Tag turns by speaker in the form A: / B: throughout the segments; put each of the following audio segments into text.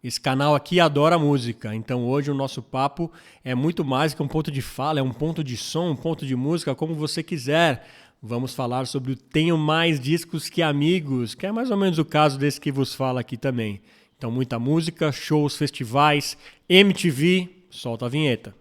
A: Esse canal aqui adora música, então hoje o nosso papo é muito mais que um ponto de fala, é um ponto de som, um ponto de música, como você quiser. Vamos falar sobre o Tenho Mais Discos que Amigos, que é mais ou menos o caso desse que vos fala aqui também. Então, muita música, shows, festivais, MTV, solta a vinheta.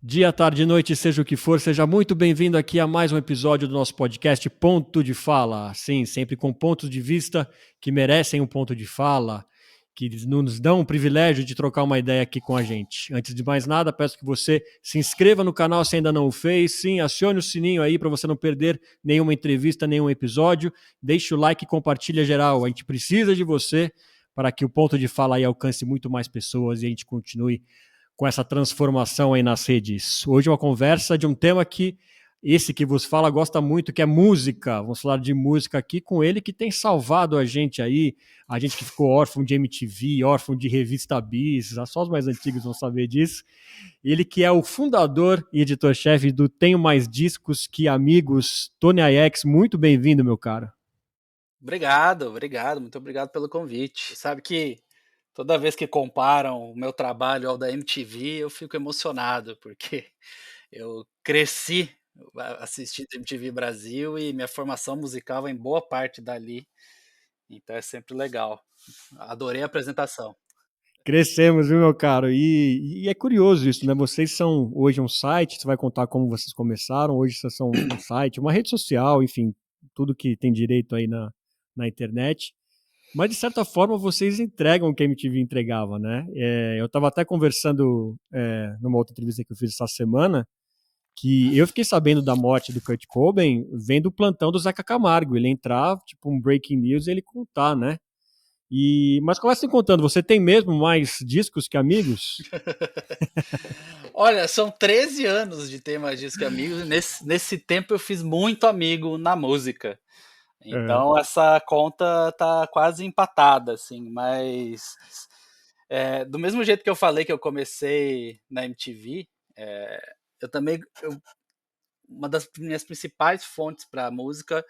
A: Dia, tarde, noite, seja o que for, seja muito bem-vindo aqui a mais um episódio do nosso podcast Ponto de Fala. Sim, sempre com pontos de vista que merecem um ponto de fala, que nos dão o privilégio de trocar uma ideia aqui com a gente. Antes de mais nada, peço que você se inscreva no canal se ainda não o fez. Sim, acione o sininho aí para você não perder nenhuma entrevista, nenhum episódio. Deixe o like e compartilha geral. A gente precisa de você para que o Ponto de Fala aí alcance muito mais pessoas e a gente continue com essa transformação aí nas redes. Hoje é uma conversa de um tema que esse que vos fala gosta muito, que é música. Vamos falar de música aqui com ele, que tem salvado a gente aí, a gente que ficou órfão de MTV, órfão de revista Bis, só os mais antigos vão saber disso. Ele que é o fundador e editor-chefe do Tenho Mais Discos que Amigos, Tony Ayex. Muito bem-vindo, meu cara.
B: Obrigado, muito obrigado pelo convite. Sabe que toda vez que comparam o meu trabalho ao da MTV, eu fico emocionado, porque eu cresci assistindo MTV Brasil e minha formação musical vem boa parte dali, então é sempre legal. Adorei a apresentação.
A: Crescemos, viu, meu caro? E é curioso isso, né? Vocês são hoje um site, você vai contar como vocês começaram, hoje vocês são um site, uma rede social, enfim, tudo que tem direito aí na internet. Mas, de certa forma, vocês entregam o que a MTV entregava, né? Eu estava até conversando numa outra entrevista que eu fiz essa semana, que eu fiquei sabendo da morte do Kurt Cobain vendo o plantão do Zeca Camargo. Ele entrar, tipo um breaking news, e ele contar, né? Mas começa me contando, você tem mesmo mais discos que amigos?
B: Olha, são 13 anos de ter mais disco que amigos, e nesse tempo eu fiz muito amigo na música.
A: É.
B: Então essa conta tá quase empatada, assim, mas do mesmo jeito que eu falei que eu comecei na MTV, eu também uma das minhas principais fontes para música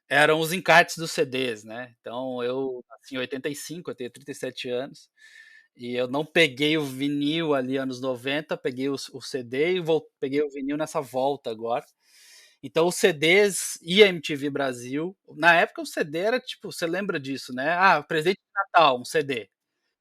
B: eram os encartes dos CDs, né. Então eu nasci em 85, eu tenho 37 anos, e eu não peguei o vinil ali anos 90, peguei o CD e peguei o vinil nessa volta agora. Então os CDs e a MTV Brasil, na época o CD era tipo, você lembra disso, né? Ah, presente de Natal, um CD.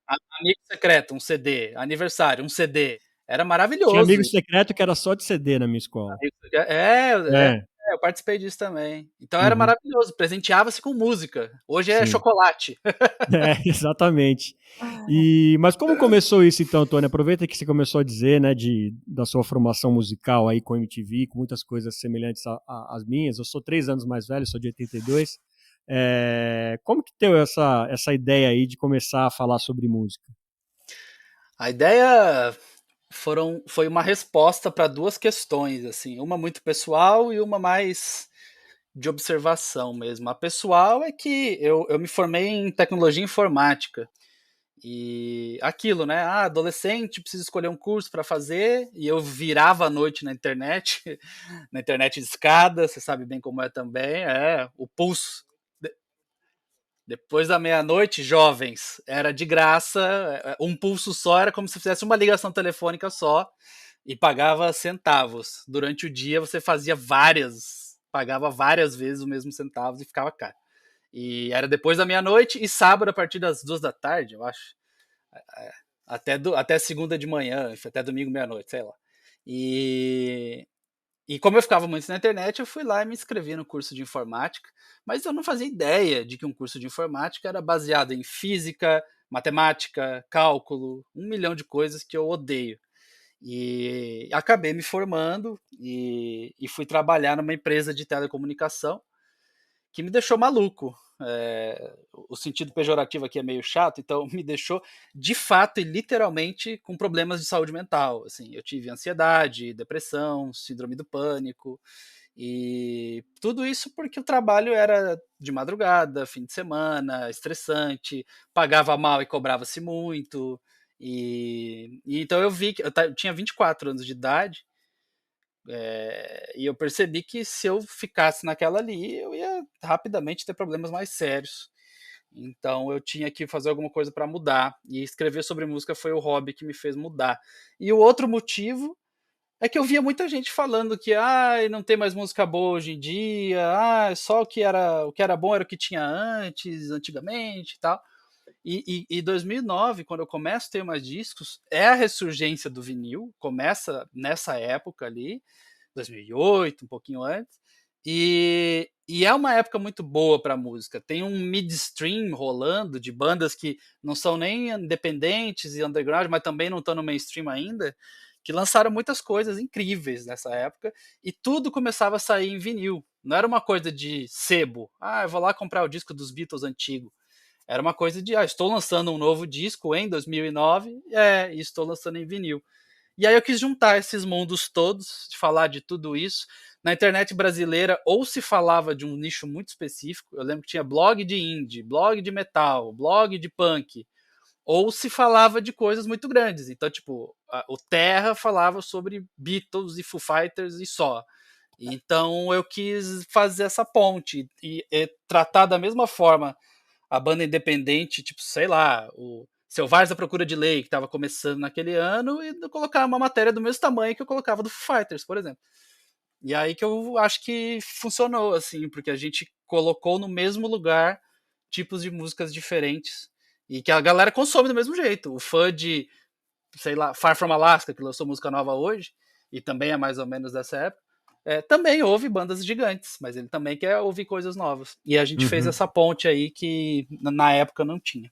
B: Amigo secreto, um CD. Aniversário, um CD. Era
A: Tinha
B: maravilhoso.
A: amigo secreto que era só de CD na minha escola.
B: É,
A: É.
B: eu participei disso também. Então era
A: Uhum.
B: maravilhoso, presenteava-se com música. Hoje é
A: Sim.
B: chocolate.
A: É, exatamente. Mas como começou isso então, Tony? Aproveita que você começou a dizer, né, da sua formação musical aí com MTV, com muitas coisas semelhantes às minhas. Eu sou 3 anos mais velho, sou de 82. Como que deu essa ideia aí de começar a falar sobre música?
B: A ideia foi uma resposta para 2 questões, assim, uma muito pessoal e uma mais de observação mesmo. A pessoal é que eu me formei em tecnologia informática, e aquilo, né, adolescente, precisa escolher um curso para fazer, e eu virava à noite na internet, na internet de escada, você sabe bem como é também, o pulso. Depois da meia-noite, jovens, era de graça, um pulso só era como se fizesse uma ligação telefônica só e pagava centavos. Durante o dia você fazia pagava várias vezes o mesmo centavos e ficava caro. E era depois da meia-noite e sábado a partir das 2 da tarde, eu acho. Até segunda de manhã, até domingo meia-noite, sei lá. E e como eu ficava muito na internet, eu fui lá e me inscrevi no curso de informática, mas eu não fazia ideia de que um curso de informática era baseado em física, matemática, cálculo, 1 milhão de coisas que eu odeio. E acabei me formando e fui trabalhar numa empresa de telecomunicação que me deixou maluco. O sentido pejorativo aqui é meio chato, então me deixou de fato e literalmente com problemas de saúde mental. Assim, eu tive ansiedade, depressão, síndrome do pânico, e tudo isso porque o trabalho era de madrugada, fim de semana, estressante, pagava mal e cobrava-se muito. E então eu vi que eu tinha 24 anos de idade E eu percebi que se eu ficasse naquela ali, eu ia rapidamente ter problemas mais sérios. Então eu tinha que fazer alguma coisa para mudar. E escrever sobre música foi o hobby que me fez mudar. E o outro motivo é que eu via muita gente falando que não tem mais música boa hoje em dia, só o que era bom era o que tinha antigamente e tal. E 2009, quando eu começo a ter mais discos, é a ressurgência do vinil, começa nessa época ali, 2008, um pouquinho antes, e é uma época muito boa para música. Tem um midstream rolando de bandas que não são nem independentes e underground, mas também não estão no mainstream ainda, que lançaram muitas coisas incríveis nessa época, e tudo começava a sair em vinil. Não era uma coisa de sebo, eu vou lá comprar o disco dos Beatles antigo. Era uma coisa de, estou lançando um novo disco em 2009, e estou lançando em vinil. E aí eu quis juntar esses mundos todos, de falar de tudo isso. Na internet brasileira, ou se falava de um nicho muito específico, eu lembro que tinha blog de indie, blog de metal, blog de punk, ou se falava de coisas muito grandes. Então, tipo, o Terra falava sobre Beatles e Foo Fighters e só. Então eu quis fazer essa ponte e tratar da mesma forma a banda independente, tipo, sei lá, o Selvagens à Procura de Lei, que estava começando naquele ano, e colocar uma matéria do mesmo tamanho que eu colocava do Foo Fighters, por exemplo. E aí que eu acho que funcionou, assim, porque a gente colocou no mesmo lugar tipos de músicas diferentes e que a galera consome do mesmo jeito. O fã de, sei lá, Far From Alaska, que lançou música nova hoje, e também é mais ou menos dessa época, também ouve bandas gigantes, mas ele também quer ouvir coisas novas. E a gente fez
A: Uhum.
B: essa ponte aí que na época não tinha.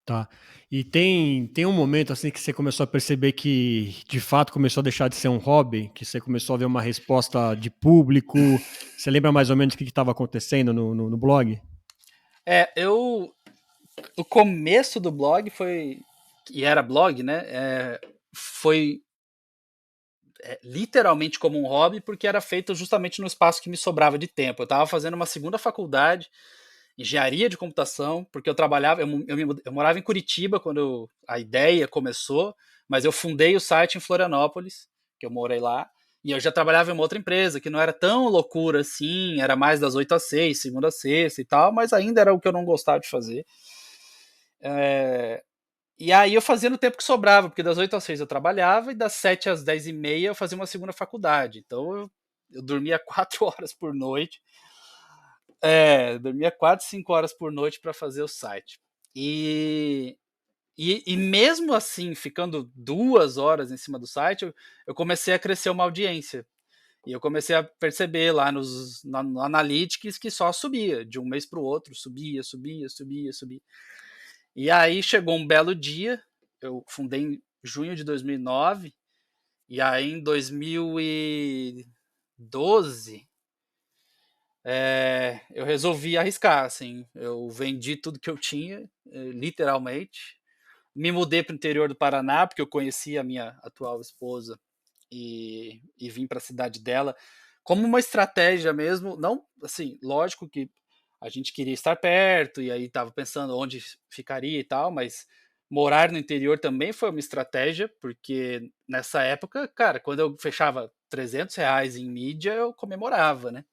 A: Tá. E tem um momento assim que você começou a perceber que de fato começou a deixar de ser um hobby, que você começou a ver uma resposta de público. Você lembra mais ou menos o que estava acontecendo no blog?
B: Eu. O começo do blog foi. E era blog, né? Foi literalmente como um hobby, porque era feito justamente no espaço que me sobrava de tempo. Eu estava fazendo uma segunda faculdade, engenharia de computação, porque eu trabalhava, eu morava em Curitiba quando a ideia começou, mas eu fundei o site em Florianópolis, que eu morei lá, e eu já trabalhava em uma outra empresa, que não era tão loucura assim, era mais das 8 às 6, segunda a sexta e tal, mas ainda era o que eu não gostava de fazer. E aí eu fazia no tempo que sobrava, porque das 8 às 6 eu trabalhava e das 7 às 10 e meia eu fazia uma segunda faculdade. Então eu dormia 4 horas por noite. Dormia 4, 5 horas por noite para fazer o site. E mesmo assim, ficando 2 horas em cima do site, eu comecei a crescer uma audiência. E eu comecei a perceber lá no Analytics que só subia, de um mês para o outro, subia, subia, subia, subia. E aí chegou um belo dia, eu fundei em junho de 2009, e aí em 2012 eu resolvi arriscar, assim, eu vendi tudo que eu tinha, literalmente, me mudei para o interior do Paraná, porque eu conheci a minha atual esposa e vim para a cidade dela, como uma estratégia mesmo, não, assim, lógico que a gente queria estar perto, e aí estava pensando onde ficaria e tal, mas morar no interior também foi uma estratégia, porque nessa época, cara, quando eu fechava R$ 300 em mídia, eu comemorava, né?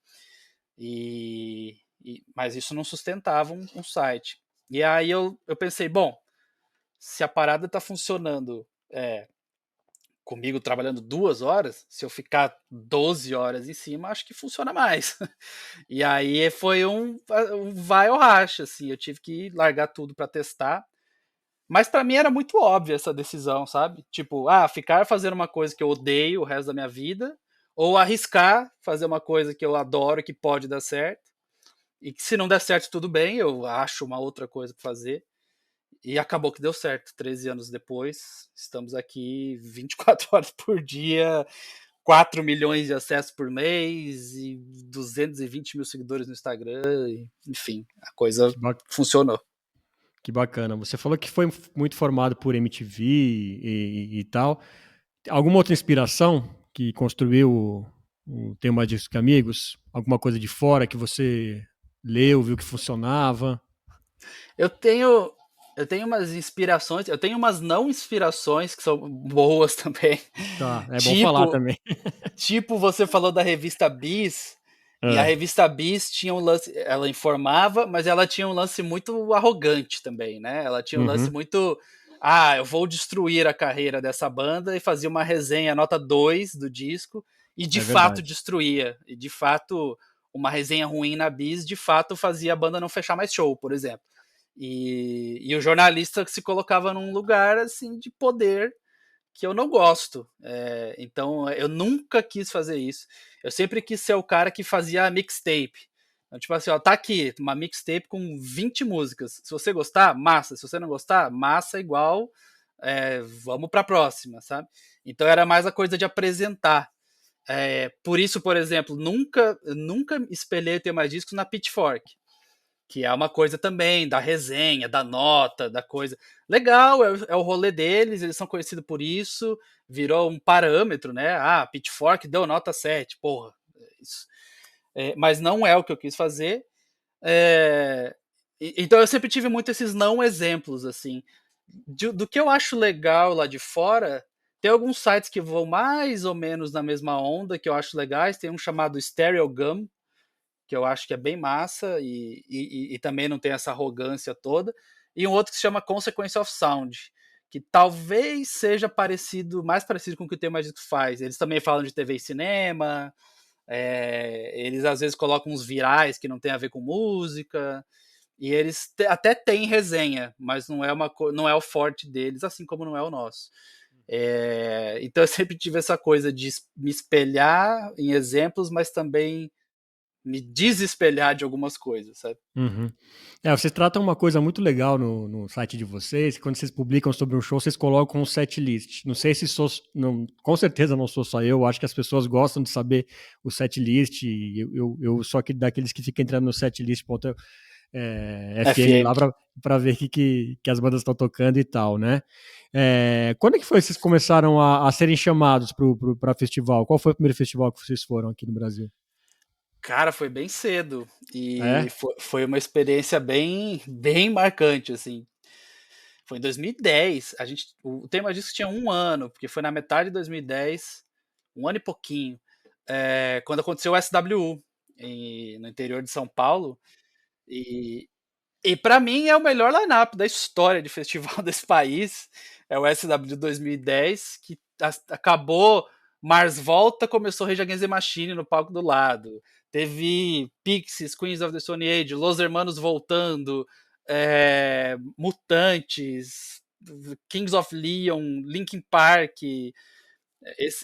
B: Mas isso não sustentava um site. E aí eu pensei, bom, se a parada está funcionando comigo trabalhando 2 horas, se eu ficar 12 horas em cima, acho que funciona mais. E aí foi um vai ou racha, assim, eu tive que largar tudo para testar. Mas para mim era muito óbvia essa decisão, sabe? Tipo, ficar fazendo uma coisa que eu odeio o resto da minha vida, ou arriscar fazer uma coisa que eu adoro, que pode dar certo, e que se não der certo, tudo bem, eu acho uma outra coisa para fazer. E acabou que deu certo. 13 anos depois, estamos aqui 24 horas por dia, 4 milhões de acessos por mês e 220 mil seguidores no Instagram. Enfim, a coisa
A: Que, ba-
B: funcionou.
A: que bacana. Você falou que foi muito formado por MTV e tal. Alguma outra inspiração que construiu o Tenho Mais Discos Que Amigos? Alguma coisa de fora que você leu, viu que funcionava?
B: Eu tenho. Eu tenho umas inspirações, eu tenho umas não inspirações que são boas também.
A: Tá, é bom falar
B: Tipo,
A: também.
B: tipo você falou da revista Bis, e a
A: É.
B: revista Bis tinha um lance, ela informava, mas ela tinha um lance muito arrogante também, né? Ela tinha um lance
A: Uhum,
B: muito, eu vou destruir a carreira dessa banda e fazia uma resenha nota 2 do disco e de
A: é
B: fato
A: verdade.
B: destruía. E de fato, uma resenha ruim na Bis de fato fazia a banda não fechar mais show, por exemplo. E o jornalista se colocava num lugar assim de poder que eu não gosto. Então eu nunca quis fazer isso. Eu sempre quis ser o cara que fazia a mixtape. Então, tipo assim, ó, tá aqui, uma mixtape com 20 músicas. Se você gostar, massa. Se você não gostar, massa igual. Vamos pra próxima, sabe? Então era mais a coisa de apresentar. Por isso, por exemplo, nunca espelhei ter mais discos na Pitchfork, que é uma coisa também da resenha, da nota, da coisa. Legal, é o rolê deles, eles são conhecidos por isso, virou um parâmetro, né? Pitchfork deu nota 7, porra. Isso. Mas não é o que eu quis fazer. Então eu sempre tive muito esses não exemplos, assim. Do que eu acho legal lá de fora, tem alguns sites que vão mais ou menos na mesma onda, que eu acho legais. Tem um chamado Stereo Gum, que eu acho que é bem massa e também não tem essa arrogância toda. E um outro que se chama Consequence of Sound, que talvez seja mais parecido com o que o Tema Disco faz. Eles também falam de TV e cinema, eles às vezes colocam uns virais que não tem a ver com música, e eles até têm resenha, mas não é o forte deles, assim como não é o nosso. Então eu sempre tive essa coisa de me espelhar em exemplos, mas também me desespelhar de algumas coisas, sabe?
A: Uhum. Vocês tratam uma coisa muito legal no site de vocês, que quando vocês publicam sobre um show, vocês colocam um set list. Não sei se não, com certeza não sou só eu, acho que as pessoas gostam de saber o set list, e eu sou daqueles que ficam entrando no setlist.fm
B: FM.
A: lá para ver o que as bandas estão tocando e tal, né? Quando é que foi que vocês começaram a serem chamados para festival? Qual foi o primeiro festival que vocês foram aqui no Brasil?
B: Cara, foi bem cedo e
A: É?
B: foi uma experiência bem marcante, assim. Foi em 2010, o Tema Disco tinha um ano, porque foi na metade de 2010, um ano e pouquinho, quando aconteceu o SWU no interior de São Paulo, e, e para mim é o melhor line-up da história de festival desse país, é o SW 2010, que acabou Mars Volta, começou Rage Against the Machine no palco do lado. Teve Pixies, Queens of the Stone Age, Los Hermanos voltando, Mutantes, Kings of Leon, Linkin Park.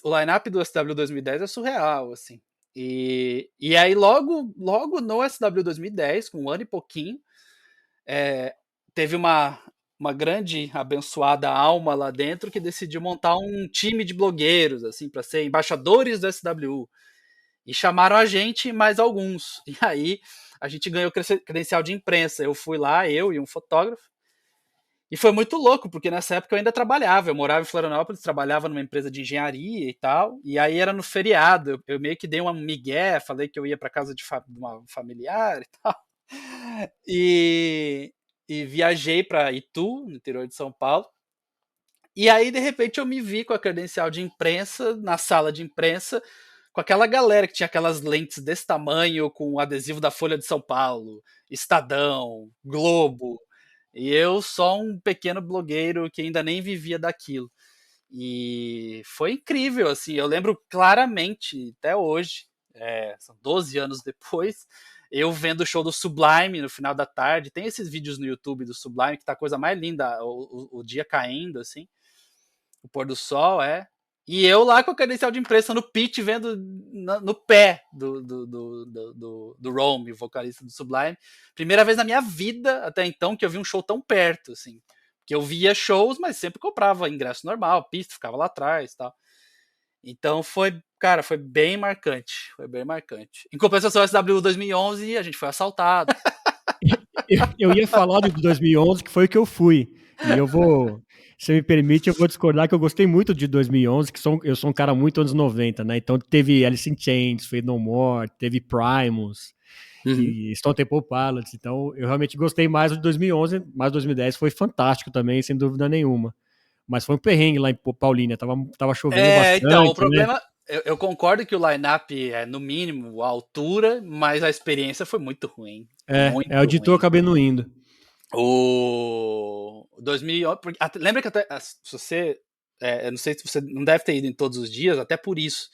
B: O line-up do SW 2010 é surreal, assim. E aí logo no SW 2010, com um ano e pouquinho, teve uma grande abençoada alma lá dentro que decidiu montar um time de blogueiros, assim, para ser embaixadores do SWU. E chamaram a gente e mais alguns. E aí a gente ganhou credencial de imprensa. Eu fui lá, eu e um fotógrafo. E foi muito louco, porque nessa época eu ainda trabalhava. Eu morava em Florianópolis, trabalhava numa empresa de engenharia e tal. E aí era no feriado. Eu meio que dei uma migué, falei que eu ia para casa de uma familiar e tal. E, e viajei para Itu, no interior de São Paulo. E aí, de repente, eu me vi com a credencial de imprensa, na sala de imprensa, com aquela galera que tinha aquelas lentes desse tamanho, com o adesivo da Folha de São Paulo, Estadão, Globo. E eu só um pequeno blogueiro que ainda nem vivia daquilo. E foi incrível, assim, eu lembro claramente, até hoje, são 12 anos depois, eu vendo o show do Sublime no final da tarde. Tem esses vídeos no YouTube do Sublime, que tá a coisa mais linda, o dia caindo, assim, o pôr do sol, E eu lá com a credencial de imprensa no pitch, vendo no pé do Rome, vocalista do Sublime. Primeira vez na minha vida, até então, que eu vi um show tão perto, assim. Que eu via shows, mas sempre comprava ingresso normal, pista, ficava lá atrás e tal. Então cara, foi bem marcante. Foi bem marcante. Em compensação, o SW 2011, a gente foi assaltado.
A: Eu ia falar de 2011, que foi o que eu fui. E se me permite, eu vou discordar que eu gostei muito de 2011, eu sou um cara muito anos 90, né? Então teve Alice in Chains, Fade No More, teve Primus.
B: Uhum.
A: e Stone Temple Pilots. Então, eu realmente gostei mais do de 2011, mas 2010 foi fantástico também, sem dúvida nenhuma. Mas foi um perrengue lá em Paulínia, tava chovendo
B: Então, o
A: bastante, né?
B: problema, eu concordo que o line-up é, no mínimo, a altura, mas a experiência foi muito ruim.
A: É, o
B: Muito
A: Dito eu
B: ruim.
A: acabei não indo.
B: O 2011, lembra que até, se você, eu não sei se você não deve ter ido em todos os dias, até por isso.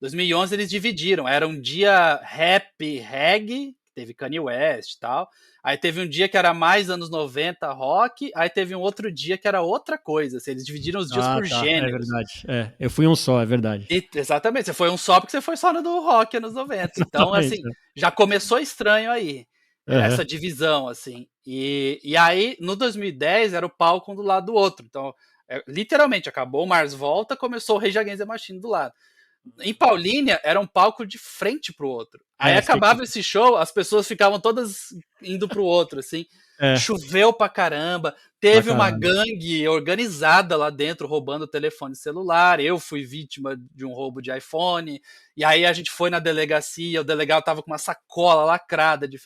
B: 2011 eles dividiram, era um dia rap, reggae, teve Kanye West e tal. Aí teve um dia que era mais anos 90 rock, aí teve um outro dia que era outra coisa. Assim, eles dividiram os dias
A: Ah,
B: por
A: tá, é
B: gêneros.
A: verdade. Eu fui um só, é verdade.
B: Exatamente, você foi um só porque você foi só no do rock anos 90. Então,
A: Exatamente.
B: assim, já começou estranho aí,
A: Aham.
B: essa divisão, assim. E aí, no 2010, era o palco um do lado do outro. Então, literalmente, acabou o Mars Volta, começou o Rage Against the Machine do lado. Em Paulínia, era um palco de frente pro outro. Aí
A: Você tinha
B: acabava
A: que.
B: esse show, as pessoas ficavam todas indo pro outro, assim.
A: É,
B: Choveu pra caramba.
A: pra
B: Teve uma
A: caralho.
B: gangue organizada lá dentro, roubando telefone celular. Eu fui vítima de um roubo de iPhone. E aí a gente foi na delegacia, o delegado tava com uma sacola lacrada de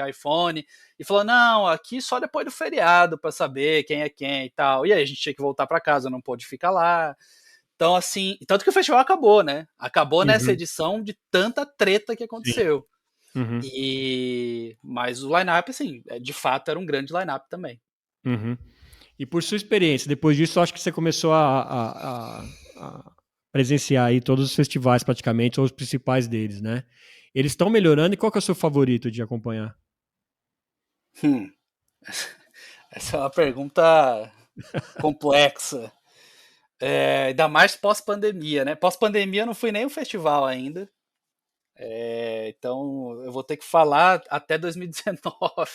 B: iPhone. E falou, não, aqui só depois do feriado pra saber quem é quem e tal. E aí a gente tinha que voltar pra casa, não pôde ficar lá. Então, assim, tanto que o festival acabou, né? Acabou nessa
A: Uhum,
B: edição de tanta treta que
A: sim.
B: aconteceu.
A: Uhum,
B: Mas o line-up, assim, de fato era um grande line-up também.
A: uhum. E por sua experiência, depois disso, eu acho que você começou a presenciar aí todos os festivais praticamente, ou os principais deles, né? Eles estão melhorando e qual que é o seu favorito de acompanhar?
B: Hum, essa é uma pergunta complexa. Ainda mais pós-pandemia, né? Pós-pandemia eu não fui nem um festival ainda. Então eu vou ter que falar até 2019.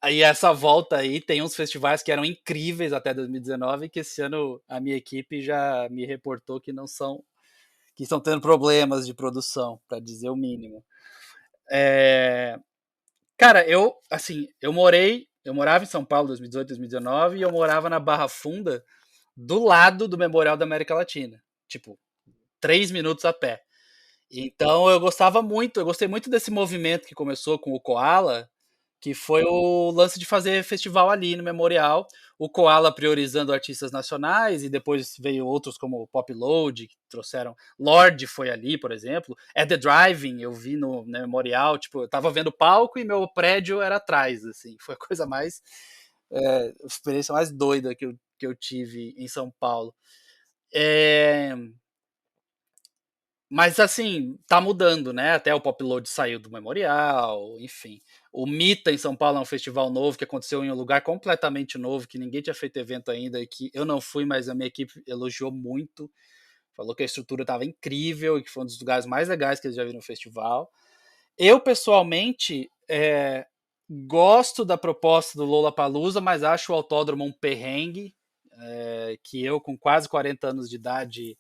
B: Aí essa volta aí tem uns festivais que eram incríveis até 2019 que esse ano a minha equipe já me reportou que não são, que estão tendo problemas de produção, para dizer o mínimo. É, Cara, eu morava em São Paulo 2018, 2019 e eu morava na Barra Funda, do lado do Memorial da América Latina, tipo 3 minutos a pé. Então eu gostei muito desse movimento que começou com o Koala, que foi o lance de fazer festival ali no Memorial, o Koala priorizando artistas nacionais, e depois veio outros como o Pop Load, que trouxeram. Lorde foi ali, por exemplo. At the Driving, eu vi no Memorial, tipo, eu tava vendo o palco e meu prédio era atrás, assim. Foi a coisa mais. A experiência mais doida que eu tive em São Paulo. É, mas assim, tá mudando, né? Até o Popload saiu do Memorial, enfim. O Mita em São Paulo é um festival novo que aconteceu em um lugar completamente novo, que ninguém tinha feito evento ainda e que eu não fui, mas a minha equipe elogiou muito. Falou que a estrutura estava incrível e que foi um dos lugares mais legais que eles já viram no festival. Eu, pessoalmente, gosto da proposta do Lollapalooza, mas acho o autódromo um perrengue, que eu, com quase 40 anos de idade,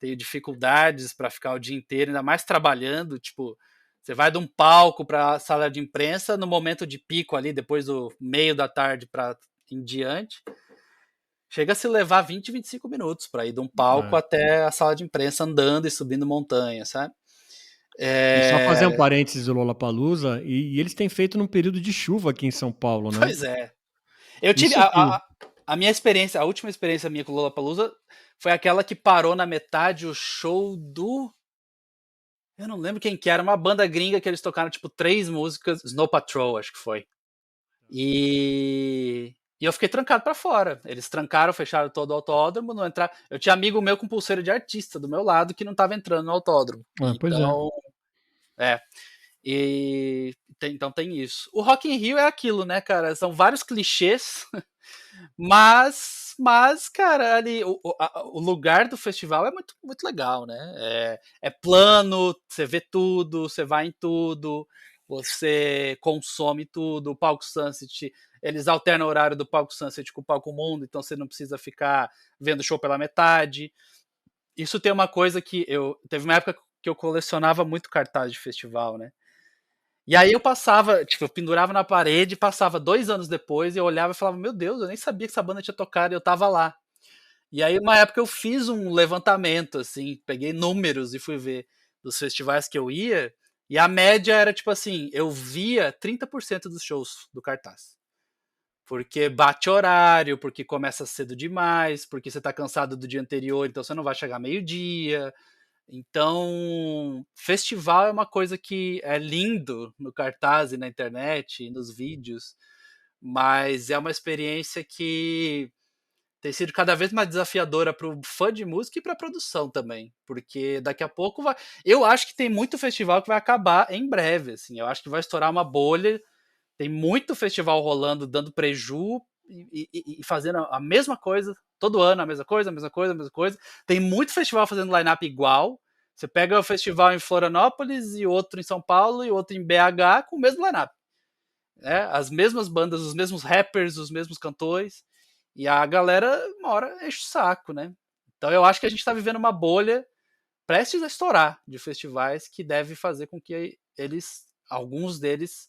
B: tenho dificuldades para ficar o dia inteiro, ainda mais trabalhando, tipo, você vai de um palco para a sala de imprensa no momento de pico ali, depois do meio da tarde para em diante, chega a se levar 20, 25 minutos para ir de um palco
A: É.
B: até a sala de imprensa andando e subindo montanha, sabe?
A: E só fazer um
B: É...
A: parênteses do Lollapalooza, e eles têm feito num período de chuva aqui em São Paulo, né?
B: Pois é. Eu tive
A: Isso que.
B: a minha experiência, a última experiência minha com o Lollapalooza foi aquela que parou na metade o show do. Eu não lembro quem que era, uma banda gringa que eles tocaram, tipo, 3 músicas, Snow Patrol, acho que foi. E eu fiquei trancado pra fora. Eles trancaram, fecharam todo o autódromo, não entrar. Eu tinha amigo meu com pulseira de artista do meu lado que não tava entrando no autódromo.
A: Ah, pois é.
B: Então, é. Então tem isso. O Rock in Rio é aquilo, né, cara? São vários clichês, mas cara, ali o lugar do festival é muito, muito legal, né? É plano, você vê tudo, você vai em tudo, você consome tudo. O Palco Sunset, eles alternam o horário do Palco Sunset com o Palco Mundo, então você não precisa ficar vendo show pela metade. Isso tem uma coisa que teve uma época que eu colecionava muito cartaz de festival, né? E aí eu passava, tipo, eu pendurava na parede, passava 2 anos depois, e eu olhava e falava, meu Deus, eu nem sabia que essa banda tinha tocado e eu tava lá. E aí, uma época, eu fiz um levantamento, assim, peguei números e fui ver. dos festivais que eu ia, e a média era tipo assim, eu via 30% dos shows do cartaz. Porque bate horário, porque começa cedo demais, porque você tá cansado do dia anterior, então você não vai chegar meio-dia. Então, festival é uma coisa que é lindo no cartaz e na internet e nos vídeos, mas é uma experiência que tem sido cada vez mais desafiadora para o fã de música e para a produção também, porque daqui a pouco vai. Eu acho que tem muito festival que vai acabar em breve, assim. Eu acho que vai estourar uma bolha. Tem muito festival rolando, dando preju e fazendo a mesma coisa todo ano, a mesma coisa, a mesma coisa, a mesma coisa. Tem muito festival fazendo line-up igual. Você pega o festival em Florianópolis e outro em São Paulo e outro em BH com o mesmo line-up. Né? As mesmas bandas, os mesmos rappers, os mesmos cantores. E a galera, uma hora, enche o saco, né? Então eu acho que a gente está vivendo uma bolha prestes a estourar de festivais que deve fazer com que eles, alguns deles,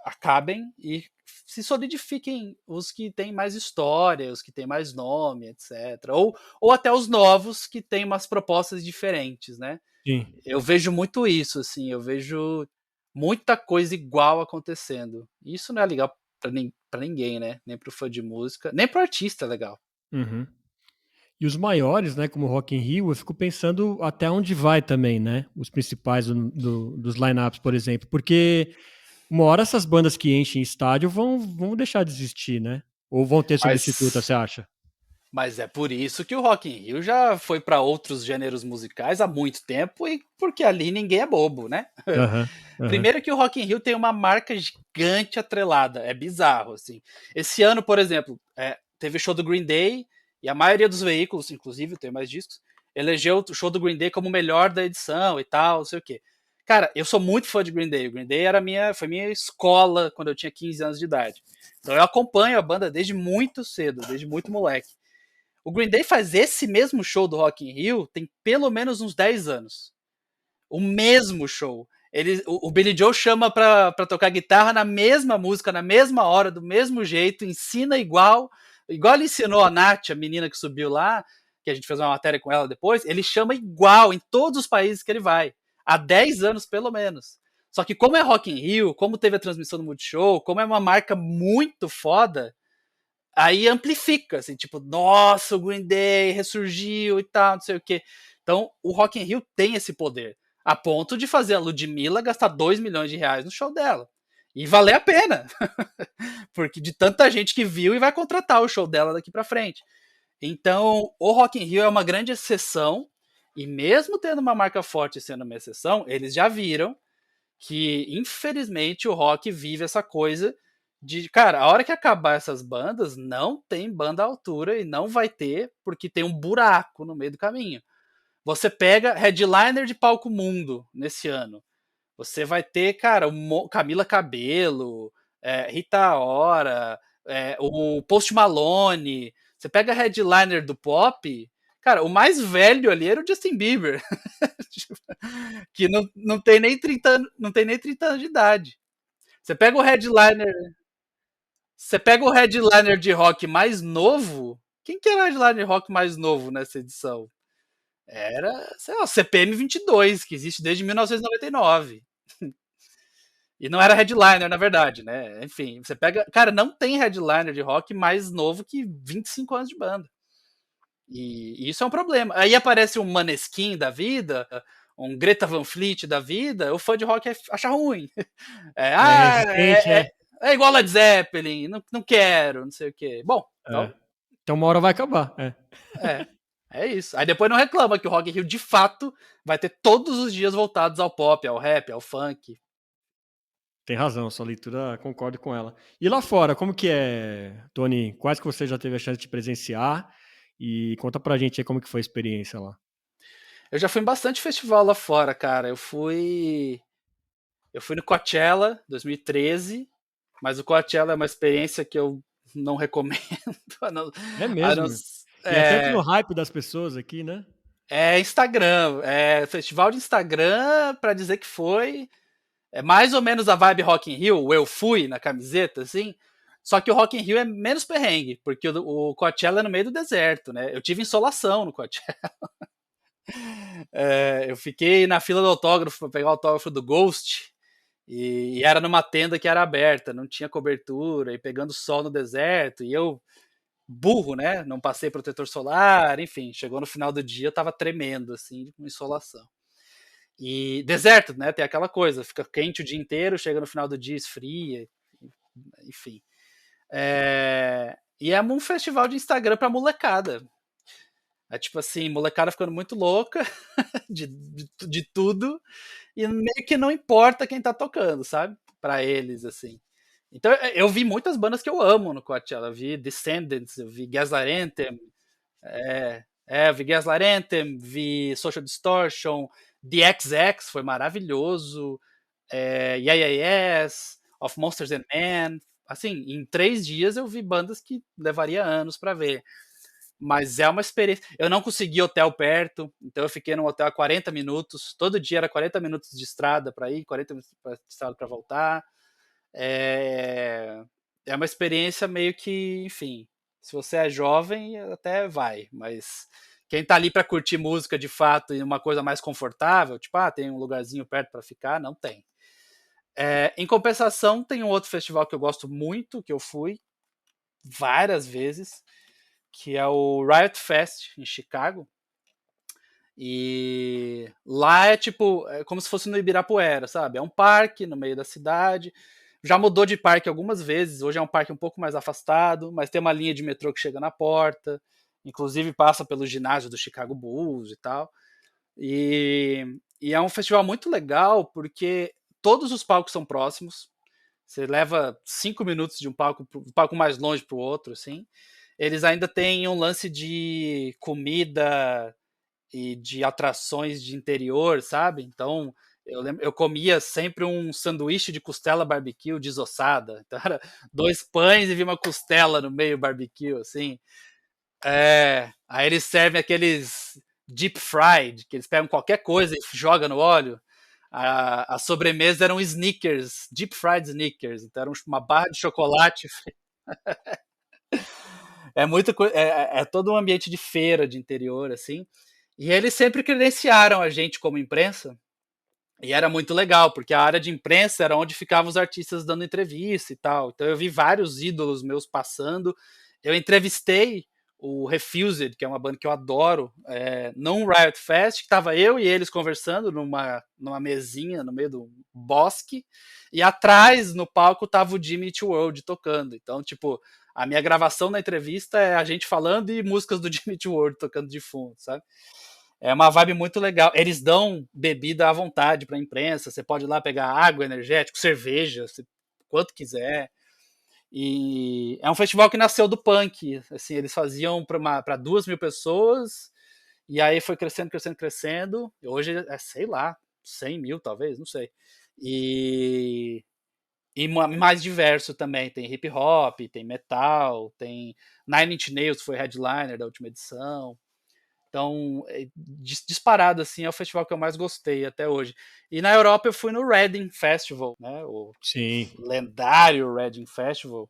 B: acabem e se solidifiquem os que têm mais história, os que têm mais nome, etc. Ou até os novos que têm umas propostas diferentes, né?
A: Sim.
B: Eu vejo muito isso, assim, eu vejo muita coisa igual acontecendo. Isso não é legal pra ninguém, né? Nem pro fã de música, nem pro artista é legal.
A: Uhum. E os maiores, né, como o Rock in Rio, eu fico pensando até onde vai também, né? Os principais dos lineups, por exemplo. Porque uma hora essas bandas que enchem estádio vão deixar de existir, né? Ou vão ter substituta,
B: Mas
A: você acha?
B: Mas é por isso que o Rock in Rio já foi para outros gêneros musicais há muito tempo e porque ali ninguém é bobo, né?
A: Aham, aham.
B: Primeiro que o Rock in Rio tem uma marca gigante atrelada, é bizarro, assim. Esse ano, por exemplo, teve show do Green Day e a maioria dos veículos, inclusive, tem mais discos, elegeu o show do Green Day como o melhor da edição e tal, não sei o quê. Cara, eu sou muito fã de Green Day. O Green Day foi minha escola quando eu tinha 15 anos de idade. Então eu acompanho a banda desde muito cedo, desde muito moleque. O Green Day faz esse mesmo show do Rock in Rio tem pelo menos uns 10 anos. O mesmo show. O Billy Joe chama pra tocar guitarra na mesma música, na mesma hora, do mesmo jeito, ensina igual. Igual ele ensinou a Nath, a menina que subiu lá, que a gente fez uma matéria com ela depois, ele chama igual em todos os países que ele vai. Há 10 anos, pelo menos. Só que como é Rock in Rio, como teve a transmissão do Multishow, como é uma marca muito foda, aí amplifica, assim, tipo, nossa, o Green Day ressurgiu e tal, não sei o quê. Então, o Rock in Rio tem esse poder, a ponto de fazer a Ludmilla gastar 2 milhões de reais no show dela. E valer a pena, porque de tanta gente que viu e vai contratar o show dela daqui para frente. Então, o Rock in Rio é uma grande exceção, e mesmo tendo uma marca forte sendo uma exceção, eles já viram que, infelizmente, o rock vive essa coisa de, cara, a hora que acabar essas bandas, não tem banda à altura e não vai ter, porque tem um buraco no meio do caminho. Você pega headliner de palco mundo nesse ano. Você vai ter, cara, Camila Cabello, Rita Ora, o Post Malone. Você pega headliner do pop, cara, o mais velho ali era o Justin Bieber. Que não tem nem 30 anos, não tem nem 30 anos de idade. Você pega o headliner, você pega o headliner de rock mais novo. Quem que era o headliner de rock mais novo nessa edição? Era, sei lá, o CPM 22, que existe desde 1999. E não era headliner, na verdade, né? Enfim, você pega. Cara, não tem headliner de rock mais novo que 25 anos de banda. E isso é um problema. Aí aparece um Maneskin da vida, um Greta Van Fleet da vida, o fã de rock acha ruim.
A: É resistente,
B: É igual Led Zeppelin, não quero, não sei o quê. Bom, então,
A: Então uma hora vai acabar.
B: é. É isso. Aí depois não reclama que o Rock in Rio, de fato, vai ter todos os dias voltados ao pop, ao rap, ao funk.
A: Tem razão, sua leitura, concordo com ela. E lá fora, como que é, Tony? Quais que você já teve a chance de presenciar? E conta pra gente aí como que foi a experiência lá.
B: Eu já fui em bastante festival lá fora, cara. Eu fui no Coachella 2013, mas o Coachella é uma experiência que eu não recomendo. a não-
A: É
B: a não-
A: mesmo. E até pelo
B: é,
A: hype das pessoas aqui, né?
B: é Instagram, é festival de Instagram pra dizer que foi. É mais ou menos a vibe Rock in Rio, o eu fui na camiseta, assim. Só que o Rock in Rio é menos perrengue, porque o Coachella é no meio do deserto, né? Eu tive insolação no Coachella. Eu fiquei na fila do autógrafo para pegar o autógrafo do Ghost e era numa tenda que era aberta, não tinha cobertura e pegando sol no deserto e eu burro, né? Não passei protetor solar, enfim, chegou no final do dia, eu tava tremendo assim, com insolação. E deserto, né? Tem aquela coisa, fica quente o dia inteiro, chega no final do dia esfria, enfim. E é um festival de Instagram pra molecada. É tipo assim, molecada ficando muito louca de tudo, e meio que não importa quem tá tocando, sabe? Pra eles, assim. Então eu vi muitas bandas que eu amo no Coachella. Eu vi Descendants, eu vi Gaslight Anthem, eu vi Gaslight Anthem, vi Social Distortion, The XX foi maravilhoso, Yeah Yeah Yes, Of Monsters and Men. Assim, em 3 dias eu vi bandas que levaria anos pra ver. Mas é uma experiência. Eu não consegui hotel perto, então eu fiquei num hotel a 40 minutos. Todo dia era 40 minutos de estrada para ir, 40 minutos de estrada para voltar. É uma experiência meio que, enfim, se você é jovem, até vai, mas quem tá ali para curtir música de fato e uma coisa mais confortável, tipo, tem um lugarzinho perto para ficar, não tem. Em compensação, tem um outro festival que eu gosto muito, que eu fui várias vezes, que é o Riot Fest em Chicago. E lá é como se fosse no Ibirapuera, sabe? É um parque no meio da cidade. Já mudou de parque algumas vezes. Hoje é um parque um pouco mais afastado, mas tem uma linha de metrô que chega na porta. Inclusive passa pelo ginásio do Chicago Bulls e tal. E é um festival muito legal porque todos os palcos são próximos. Você leva 5 minutos de um palco mais longe para o outro, assim. Eles ainda têm um lance de comida e de atrações de interior, sabe? Então, eu comia sempre um sanduíche de costela barbecue desossada. Então, era 2 pães e vi uma costela no meio barbecue, assim. Aí eles servem aqueles deep fried, que eles pegam qualquer coisa e jogam no óleo. A sobremesa eram Snickers, deep fried Snickers. Então, era uma barra de chocolate. É todo um ambiente de feira de interior, assim. E eles sempre credenciaram a gente como imprensa, e era muito legal, porque a área de imprensa era onde ficavam os artistas dando entrevista e tal. Então eu vi vários ídolos meus passando. Eu entrevistei o Refused, que é uma banda que eu adoro, num Riot Fest, que estava eu e eles conversando numa mesinha no meio do bosque, e atrás no palco estava o Jimmy Eat World tocando. Então, tipo, a minha gravação na entrevista é a gente falando e músicas do Jimmy Eat World tocando de fundo, sabe? É uma vibe muito legal. Eles dão bebida à vontade para a imprensa. Você pode ir lá pegar água, energético, cerveja, quanto quiser. E é um festival que nasceu do punk. Assim, eles faziam para 2.000 pessoas. E aí foi crescendo, crescendo, crescendo. Hoje sei lá, 100 mil talvez, não sei. E mais diverso também. Tem hip hop, tem metal, tem Nine Inch Nails foi headliner da última edição. Então, disparado, assim, é o festival que eu mais gostei até hoje. E na Europa eu fui no Reading Festival, né? O
A: Sim.
B: lendário Reading Festival.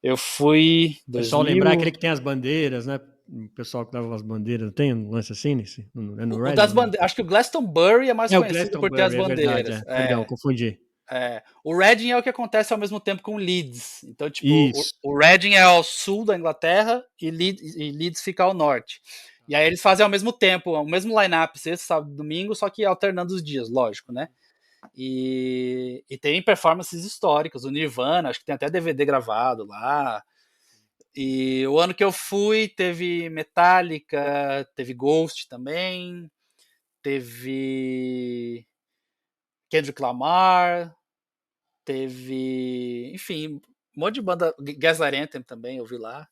B: Eu fui
A: O pessoal lembrar
B: 2000.
A: aquele que tem as bandeiras, né? O pessoal que dava as bandeiras, tem um lance assim nesse? É no
B: O
A: Reading?
B: das
A: Não.
B: bandeiras, acho que o Glastonbury é mais
A: É o
B: conhecido por ter as
A: Glastonbury, é verdade.
B: bandeiras.
A: Perdão, confundi.
B: O Reading é o que acontece ao mesmo tempo com Leeds. Então, tipo,
A: Isso.
B: o Reading é ao sul da Inglaterra e Leeds fica ao norte. E aí eles fazem ao mesmo tempo, o mesmo line-up, sexta, sábado e domingo, só que alternando os dias, lógico, né? E tem performances históricas, o Nirvana, acho que tem até DVD gravado lá. E o ano que eu fui teve Metallica, teve Ghost também, teve Kendrick Lamar, teve, enfim, um monte de banda, Gaslight Anthem também eu vi lá.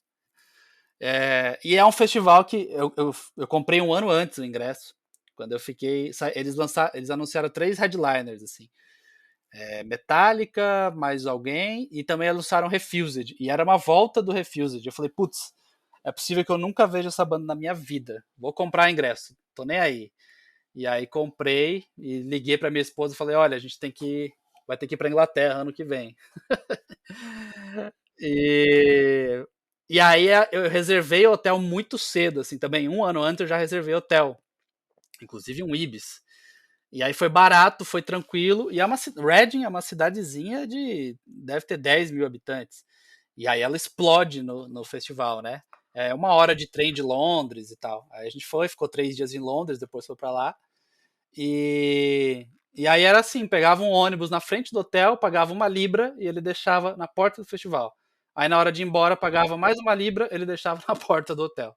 B: E é um festival que eu comprei um ano antes o ingresso. Quando eu fiquei. Eles anunciaram 3 headliners, assim. Metallica, mais alguém, e também anunciaram Refused. E era uma volta do Refused. Eu falei, putz, é possível que eu nunca veja essa banda na minha vida. Vou comprar ingresso, tô nem aí. E aí comprei e liguei pra minha esposa e falei, olha, a gente vai ter que ir pra Inglaterra ano que vem. E, aí eu reservei o hotel muito cedo, assim, também. Um ano antes eu já reservei hotel. inclusive um Ibis. E aí foi barato, foi tranquilo. E Reading é uma cidadezinha de. Deve ter 10 mil habitantes. E aí ela explode no festival, né? É 1 hora de trem de Londres e tal. Aí a gente foi, ficou 3 dias em Londres, depois foi pra lá. E aí era assim: pegava um ônibus na frente do hotel, pagava 1 libra e ele deixava na porta do festival. Aí na hora de ir embora, pagava mais 1 libra, ele deixava na porta do hotel.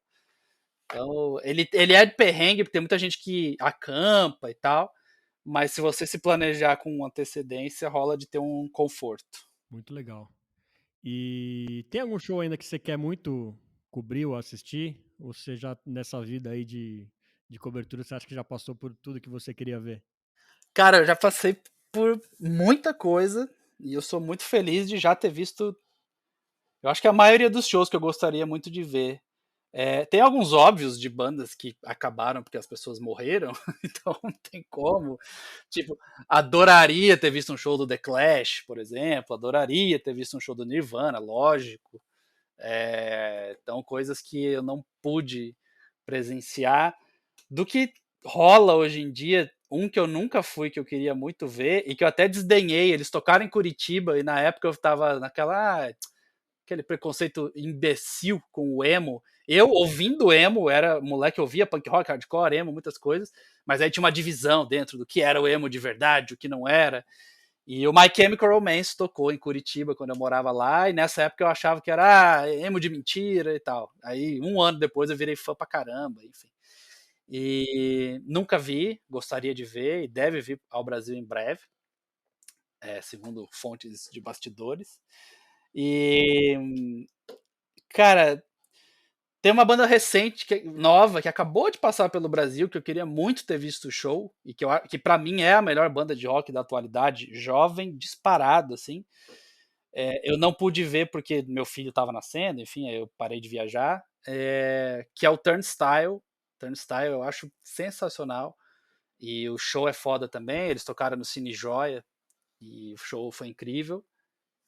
B: Então, ele é de perrengue, porque tem muita gente que acampa e tal, mas se você se planejar com antecedência, rola de ter um conforto.
A: Muito legal. E tem algum show ainda que você quer muito cobrir ou assistir? Ou você já, nessa vida aí de cobertura, você acha que já passou por tudo que você queria ver?
B: Cara, eu já passei por muita coisa e eu sou muito feliz de já ter visto. Eu acho que a maioria dos shows que eu gostaria muito de ver. Tem alguns óbvios de bandas que acabaram porque as pessoas morreram, então não tem como. Tipo, adoraria ter visto um show do The Clash, por exemplo, adoraria ter visto um show do Nirvana, lógico. Então, coisas que eu não pude presenciar. Do que rola hoje em dia, um que eu nunca fui, que eu queria muito ver, e que eu até desdenhei, eles tocaram em Curitiba, e na época eu tava aquele preconceito imbecil com o emo. Eu, ouvindo emo, era moleque, ouvia punk rock, hardcore, emo, muitas coisas, mas aí tinha uma divisão dentro do que era o emo de verdade, o que não era. E o My Chemical Romance tocou em Curitiba quando eu morava lá, e nessa época eu achava que era emo de mentira e tal. Aí, 1 ano depois, eu virei fã pra caramba, enfim. E nunca vi, gostaria de ver, e deve vir ao Brasil em breve, segundo fontes de bastidores. E, cara, tem uma banda recente, nova, que acabou de passar pelo Brasil, que eu queria muito ter visto o show, e que para mim é a melhor banda de rock da atualidade, jovem, disparado, assim. Eu não pude ver porque meu filho estava nascendo, enfim, aí eu parei de viajar, que é o Turnstile. Turnstile eu acho sensacional, e o show é foda também, eles tocaram no Cine Joia, e o show foi incrível,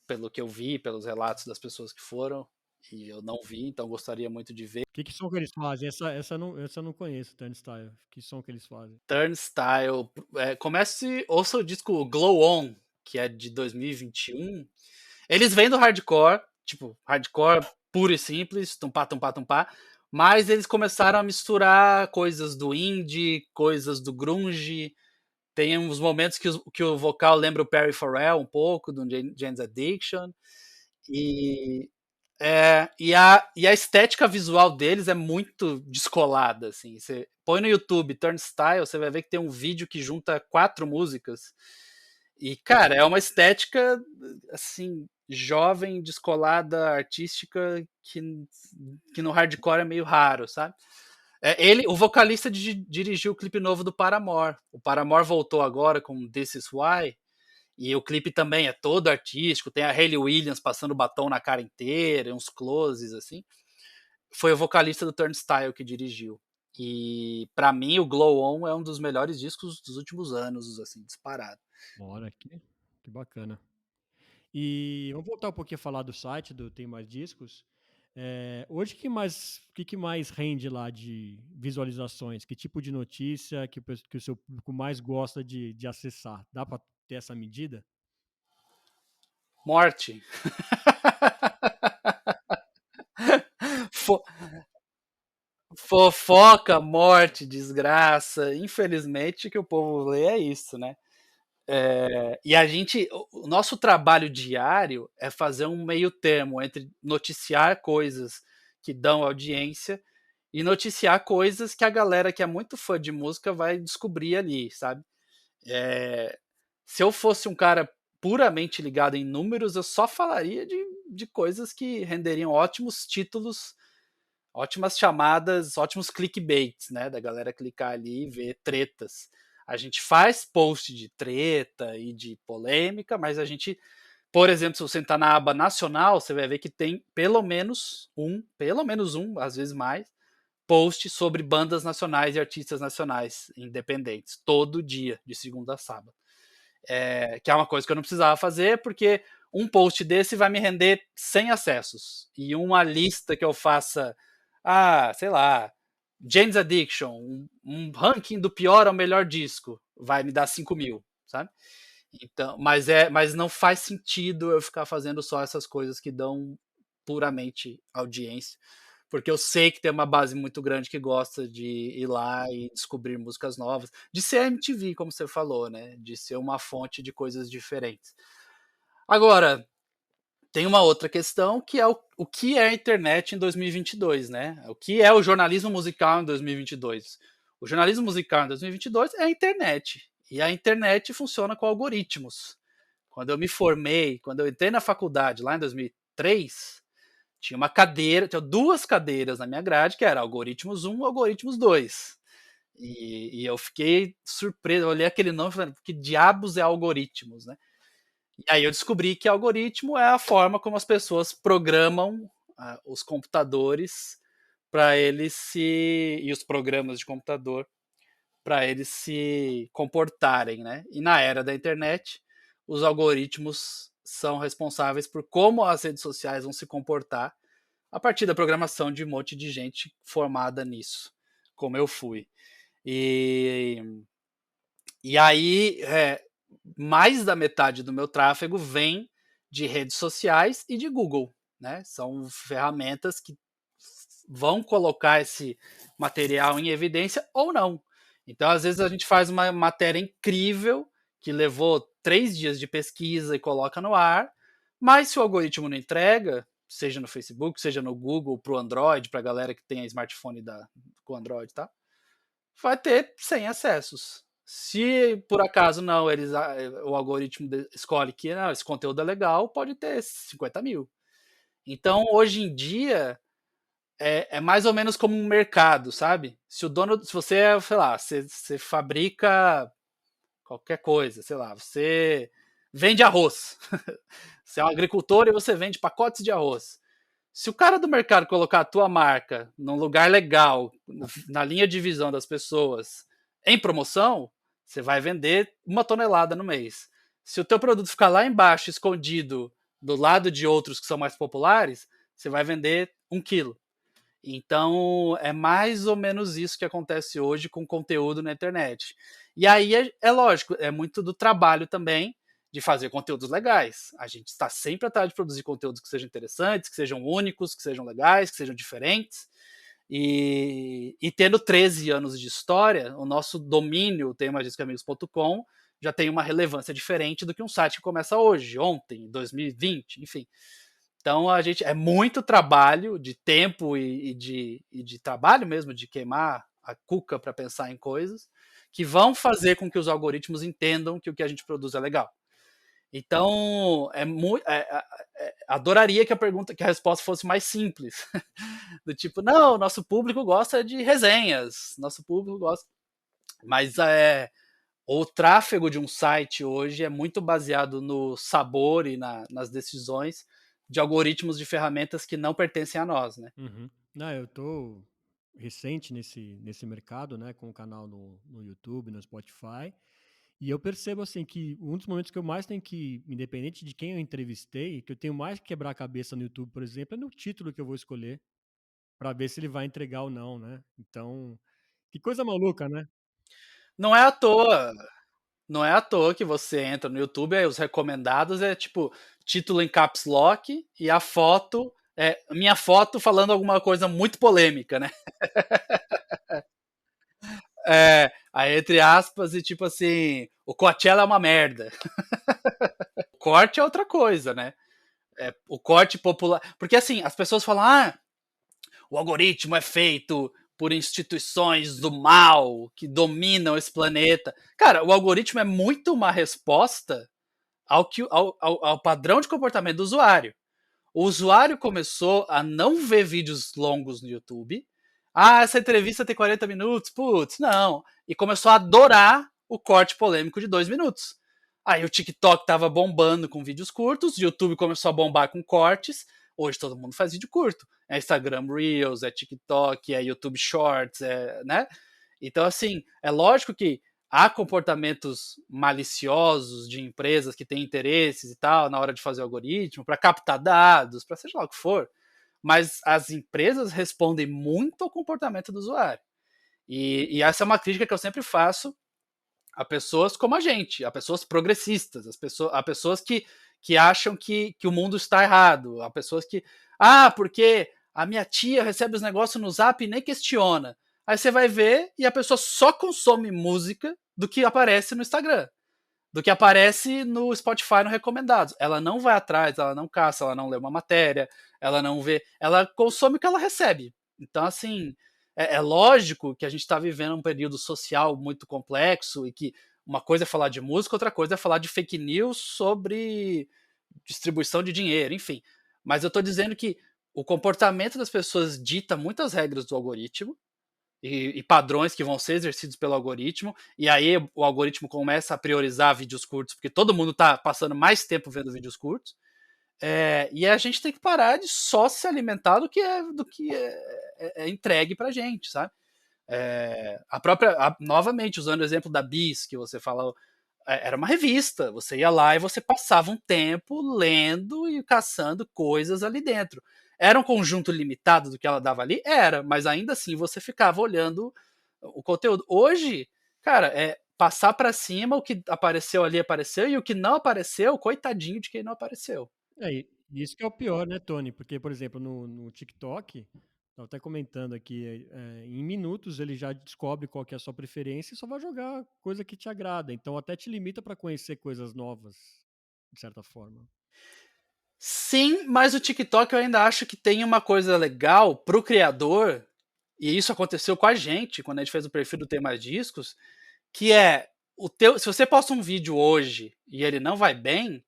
B: pelo que eu vi, pelos relatos das pessoas que foram, e eu não vi, então gostaria muito de ver.
A: Que som que eles fazem? Essa eu não conheço, Turnstile. Que som que eles fazem?
B: Turnstile, ouça o disco Glow On, que é de 2021. Eles vêm do hardcore, tipo, hardcore puro e simples, tumpá, tumpá, tumpá, mas eles começaram a misturar coisas do indie, coisas do grunge. Tem uns momentos que o vocal lembra o Perry Farrell um pouco, do Jane's Addiction. E, e a estética visual deles é muito descolada, assim. Você põe no YouTube Turnstile, você vai ver que tem um vídeo que junta 4 músicas. E, cara, é uma estética, assim, jovem, descolada, artística, que no hardcore é meio raro, sabe? O vocalista dirigiu o clipe novo do Paramore. O Paramore voltou agora com This Is Why, e o clipe também é todo artístico, tem a Hayley Williams passando batom na cara inteira, uns closes, assim. Foi o vocalista do Turnstile que dirigiu. E para mim o Glow On é um dos melhores discos dos últimos anos, assim, disparado.
A: Bora, que bacana. E vamos voltar um pouquinho a falar do site, do Tem Mais Discos. Hoje, que mais rende lá de visualizações? Que tipo de notícia que o seu público mais gosta de acessar? Dá para ter essa medida?
B: Morte. Fo- Fofoca, morte, desgraça. Infelizmente, o que o povo lê é isso, né? E o nosso trabalho diário é fazer um meio termo entre noticiar coisas que dão audiência e noticiar coisas que a galera que é muito fã de música vai descobrir ali, sabe? Se eu fosse um cara puramente ligado em números, eu só falaria de coisas que renderiam ótimos títulos, ótimas chamadas, ótimos clickbaits, né? Da galera clicar ali e ver tretas. A gente faz post de treta e de polêmica, mas a gente, por exemplo, se você entrar na aba nacional, você vai ver que tem pelo menos um, às vezes mais, post sobre bandas nacionais e artistas nacionais independentes, todo dia, de segunda a sábado. Que é uma coisa que eu não precisava fazer, porque um post desse vai me render 100 acessos. E uma lista que eu faça, sei lá, Jane's Addiction, um ranking do pior ao melhor disco, vai me dar 5.000, sabe? Então, mas não faz sentido eu ficar fazendo só essas coisas que dão puramente audiência, porque eu sei que tem uma base muito grande que gosta de ir lá e descobrir músicas novas, de ser MTV, como você falou, né? De ser uma fonte de coisas diferentes. Agora, tem uma outra questão que é o que é a internet em 2022, né? O que é o jornalismo musical em 2022? O jornalismo musical em 2022 é a internet. E a internet funciona com algoritmos. Quando eu me formei, quando eu entrei na faculdade lá em 2003, tinha uma cadeira, tinha duas cadeiras na minha grade, que era algoritmos 1 e algoritmos 2. E eu fiquei surpreso, eu olhei aquele nome e falei, que diabos é algoritmos, né? E aí eu descobri que algoritmo é a forma como as pessoas programam os computadores para eles se e os programas de computador para eles se comportarem, né? E na era da internet, os algoritmos são responsáveis por como as redes sociais vão se comportar a partir da programação de um monte de gente formada nisso, como eu fui. E, e aí, mais da metade do meu tráfego vem de redes sociais e de Google, né? São ferramentas que vão colocar esse material em evidência ou não. Então, às vezes, a gente faz uma matéria incrível que levou 3 dias de pesquisa e coloca no ar, mas se o algoritmo não entrega, seja no Facebook, seja no Google, para o Android, para a galera que tem a smartphone com Android, tá? Vai ter 100 acessos. Se por acaso não, o algoritmo escolhe que não, esse conteúdo é legal, pode ter 50.000. Então, hoje em dia, é mais ou menos como um mercado, sabe? Se você é, sei lá, você fabrica qualquer coisa, sei lá, você vende arroz. Você é um agricultor e você vende pacotes de arroz. Se o cara do mercado colocar a tua marca num lugar legal, na linha de visão das pessoas, em promoção, você vai vender 1 tonelada no mês. Se o teu produto ficar lá embaixo, escondido, do lado de outros que são mais populares, você vai vender 1 quilo. Então, é mais ou menos isso que acontece hoje com conteúdo na internet. E aí é lógico, é muito do trabalho também de fazer conteúdos legais. A gente está sempre atrás de produzir conteúdos que sejam interessantes, que sejam únicos, que sejam legais, que sejam diferentes. E tendo 13 anos de história, o nosso domínio, tem magiscaamigos.com, já tem uma relevância diferente do que um site que começa hoje, ontem, 2020, enfim. Então a gente é muito trabalho de tempo e de trabalho mesmo, de queimar a cuca para pensar em coisas que vão fazer com que os algoritmos entendam que o que a gente produz é legal. Então adoraria que a resposta fosse mais simples, do tipo, não, nosso público gosta de resenhas, nosso público gosta, mas o tráfego de um site hoje é muito baseado no sabor e nas decisões de algoritmos de ferramentas que não pertencem a nós, né?
A: Uhum. Não, eu tô recente nesse mercado, né, com o canal no YouTube, no Spotify, e eu percebo assim que um dos momentos que eu mais tenho que, independente de quem eu entrevistei, que eu tenho mais que quebrar a cabeça no YouTube, por exemplo, é no título que eu vou escolher para ver se ele vai entregar ou não, né? Então, que coisa maluca, né?
B: Não é à toa, não é à toa que você entra no YouTube, aí os recomendados é tipo título em caps lock e a foto minha foto falando alguma coisa muito polêmica, né? Aí entre aspas e tipo assim, o Coachella é uma merda. O corte é outra coisa, né? O corte popular, porque assim as pessoas falam, o algoritmo é feito por instituições do mal que dominam esse planeta. Cara, o algoritmo é muito uma resposta ao padrão de comportamento do usuário. O usuário começou a não ver vídeos longos no YouTube. Essa entrevista tem 40 minutos, putz, não. E começou a adorar o corte polêmico de 2 minutos. Aí o TikTok tava bombando com vídeos curtos, o YouTube começou a bombar com cortes. Hoje todo mundo faz vídeo curto. É Instagram Reels, é TikTok, é YouTube Shorts, né? Então, assim, é lógico que há comportamentos maliciosos de empresas que têm interesses e tal na hora de fazer o algoritmo, para captar dados, para seja lá o que for. Mas as empresas respondem muito ao comportamento do usuário. E essa é uma crítica que eu sempre faço a pessoas como a gente, a pessoas progressistas, a pessoas que acham que o mundo está errado, a pessoas que, porque a minha tia recebe os negócios no Zap e nem questiona. Aí você vai ver e a pessoa só consome música do que aparece no Instagram, do que aparece no Spotify no recomendados. Ela não vai atrás, ela não caça, ela não lê uma matéria, ela não vê, ela consome o que ela recebe. Então, assim, é lógico que a gente está vivendo um período social muito complexo e que uma coisa é falar de música, outra coisa é falar de fake news sobre distribuição de dinheiro, enfim. Mas eu estou dizendo que o comportamento das pessoas dita muitas regras do algoritmo e padrões que vão ser exercidos pelo algoritmo, e aí o algoritmo começa a priorizar vídeos curtos, porque todo mundo está passando mais tempo vendo vídeos curtos, e a gente tem que parar de só se alimentar do que é entregue pra gente, sabe? Novamente, usando o exemplo da Bis, que você falou, era uma revista. Você ia lá e você passava um tempo lendo e caçando coisas ali dentro. Era um conjunto limitado do que ela dava ali? Era, mas ainda assim você ficava olhando o conteúdo. Hoje, cara, passar para cima, o que apareceu ali apareceu, e o que não apareceu, coitadinho de quem não apareceu.
A: E isso que é o pior, né, Tony? Porque, por exemplo, no TikTok, estava até comentando aqui, em minutos ele já descobre qual que é a sua preferência e só vai jogar coisa que te agrada. Então até te limita para conhecer coisas novas, de certa forma.
B: Sim, mas o TikTok eu ainda acho que tem uma coisa legal pro criador, e isso aconteceu com a gente quando a gente fez o perfil do Tem Mais Discos, que é se você posta um vídeo hoje e ele não vai bem,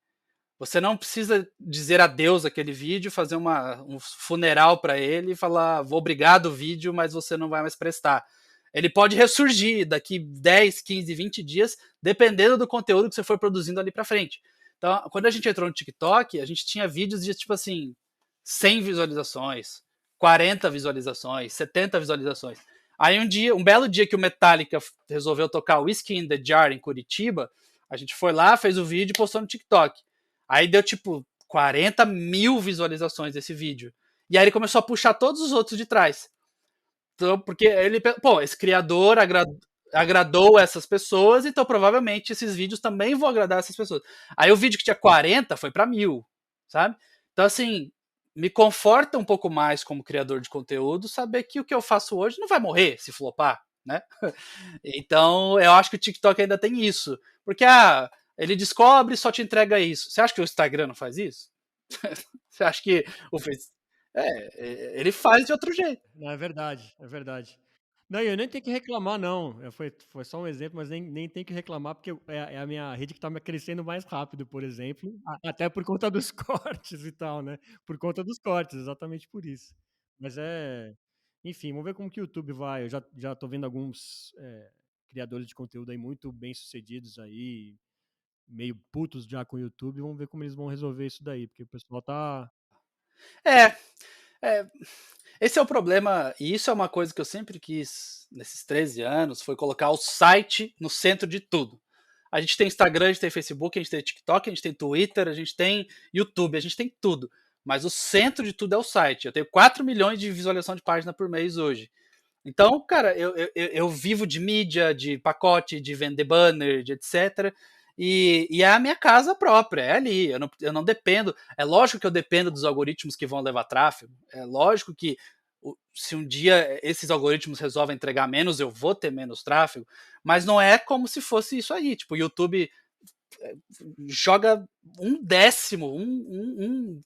B: você não precisa dizer adeus àquele vídeo, fazer um funeral para ele e falar, vou obrigado o vídeo, mas você não vai mais prestar. Ele pode ressurgir daqui 10, 15, 20 dias, dependendo do conteúdo que você for produzindo ali para frente. Então, quando a gente entrou no TikTok, a gente tinha vídeos de tipo assim, 100 visualizações, 40 visualizações, 70 visualizações. Aí um belo dia que o Metallica resolveu tocar Whiskey in the Jar em Curitiba, a gente foi lá, fez o vídeo e postou no TikTok. Aí deu tipo 40 mil visualizações desse vídeo. E aí ele começou a puxar todos os outros de trás. Então, porque ele, esse criador agradou essas pessoas, então provavelmente esses vídeos também vão agradar essas pessoas. Aí o vídeo que tinha 40 foi para 1000, sabe? Então, assim, me conforta um pouco mais como criador de conteúdo saber que o que eu faço hoje não vai morrer se flopar, né? Então, eu acho que o TikTok ainda tem isso. Porque, ele descobre e só te entrega isso. Você acha que o Instagram não faz isso? Você acha que o Facebook. Ele faz de outro jeito.
A: Não, é verdade, é verdade. Não, e eu nem tenho que reclamar, não. Foi só um exemplo, mas nem tenho que reclamar, porque é a minha rede que está crescendo mais rápido, por exemplo, até por conta dos cortes e tal, né? Por conta dos cortes, exatamente por isso. Mas enfim, vamos ver como que o YouTube vai. Eu já tô vendo alguns criadores de conteúdo aí muito bem sucedidos aí, meio putos já com o YouTube. Vamos ver como eles vão resolver isso daí, porque o pessoal tá.
B: É, é, esse é o problema, e isso é uma coisa que eu sempre quis nesses 13 anos, foi colocar o site no centro de tudo. A gente tem Instagram, a gente tem Facebook, a gente tem TikTok, a gente tem Twitter, a gente tem YouTube, a gente tem tudo. Mas o centro de tudo é o site. Eu tenho 4 milhões de visualização de página por mês hoje. Então, cara, eu vivo de mídia, de pacote, de vender banner, de etc. E é a minha casa própria, é ali. Eu não dependo. É lógico que eu dependo dos algoritmos que vão levar tráfego. É lógico que se um dia esses algoritmos resolvem entregar menos, eu vou ter menos tráfego. Mas não é como se fosse isso aí. Tipo, o YouTube joga um décimo,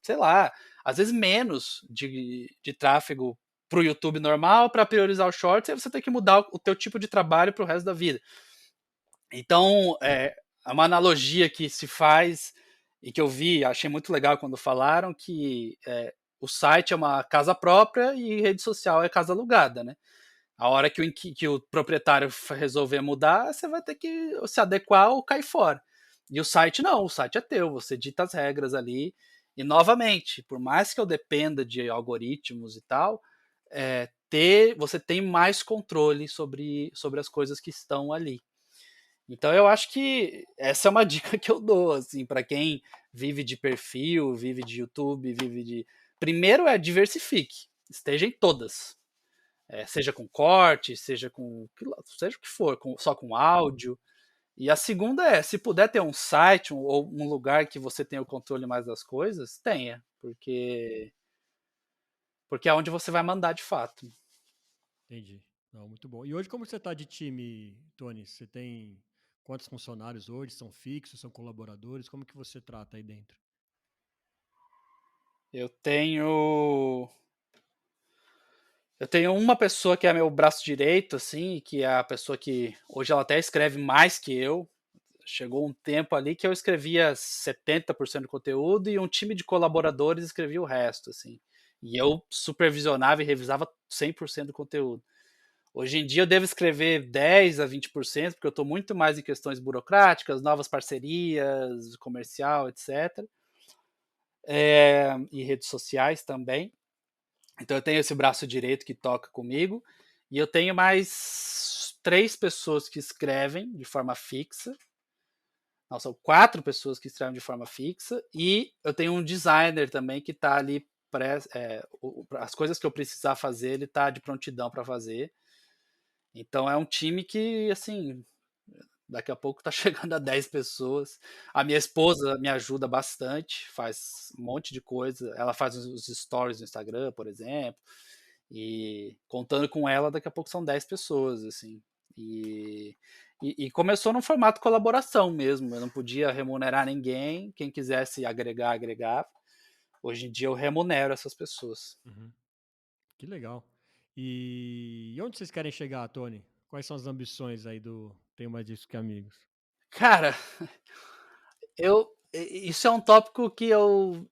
B: sei lá, às vezes menos de tráfego para o YouTube normal para priorizar os shorts, aí você tem que mudar o teu tipo de trabalho para o resto da vida. Então, é uma analogia que se faz e que eu vi, achei muito legal quando falaram que o site é uma casa própria e rede social é casa alugada, né? A hora que o proprietário resolver mudar, você vai ter que se adequar ou cair fora. E o site não, o site é teu, você dita as regras ali. E novamente, por mais que eu dependa de algoritmos e tal, você tem mais controle sobre as coisas que estão ali. Então eu acho que essa é uma dica que eu dou, assim, para quem vive de perfil, vive de YouTube, vive de. Primeiro diversifique, esteja em todas. seja com corte, seja seja o que for, só com áudio. E a segunda se puder ter um site ou um lugar que você tenha o controle mais das coisas, tenha, porque é onde você vai mandar de fato.
A: Entendi. Não, muito bom. E hoje como você está de time, Tony? Você tem quantos funcionários hoje? São fixos, são colaboradores? Como que você trata aí dentro?
B: Eu tenho eu tenho uma pessoa que é meu braço direito, assim, que é a pessoa que hoje ela até escreve mais que eu. Chegou um tempo ali que eu escrevia 70% do conteúdo e um time de colaboradores escrevia o resto, assim. E eu supervisionava e revisava 100% do conteúdo. Hoje em dia eu devo escrever 10 a 20%, porque eu estou muito mais em questões burocráticas, novas parcerias, comercial, etc. E redes sociais também. Então eu tenho esse braço direito que toca comigo. E eu tenho mais 3 pessoas que escrevem de forma fixa. Não, são 4 pessoas que escrevem de forma fixa. E eu tenho um designer também que está ali. As coisas que eu precisar fazer, ele está de prontidão para fazer. Então é um time que, assim, daqui a pouco tá chegando a 10 pessoas. A minha esposa me ajuda bastante, faz um monte de coisa. Ela faz os stories no Instagram, por exemplo. E contando com ela, daqui a pouco são 10 pessoas, assim. E começou num formato colaboração mesmo. Eu não podia remunerar ninguém. Quem quisesse agregar, agregava. Hoje em dia eu remunero essas pessoas.
A: Uhum. Que legal. E onde vocês querem chegar, Tony? Quais são as ambições aí do Tenho Mais Disso Que Amigos?
B: Cara, isso é um tópico que eu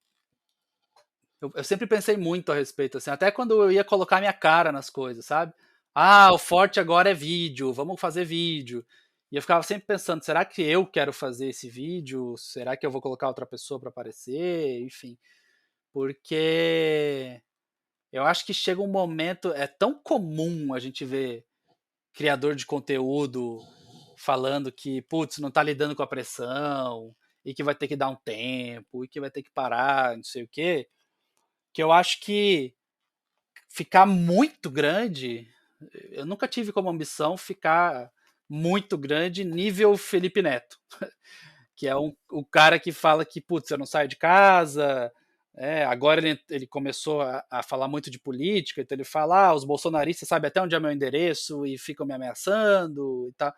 B: sempre pensei muito a respeito, assim, até quando eu ia colocar minha cara nas coisas, sabe? Ah, o forte agora é vídeo, vamos fazer vídeo. E eu ficava sempre pensando, será que eu quero fazer esse vídeo? Será que eu vou colocar outra pessoa para aparecer? Enfim, porque eu acho que chega um momento, é tão comum a gente ver criador de conteúdo falando que, putz, não tá lidando com a pressão, e que vai ter que dar um tempo, e que vai ter que parar, não sei o quê, que eu acho que ficar muito grande, eu nunca tive como ambição ficar muito grande nível Felipe Neto, que é o cara que fala que, putz, eu não saio de casa, agora ele começou a falar muito de política, então ele fala, os bolsonaristas sabem até onde é meu endereço e ficam me ameaçando e tal.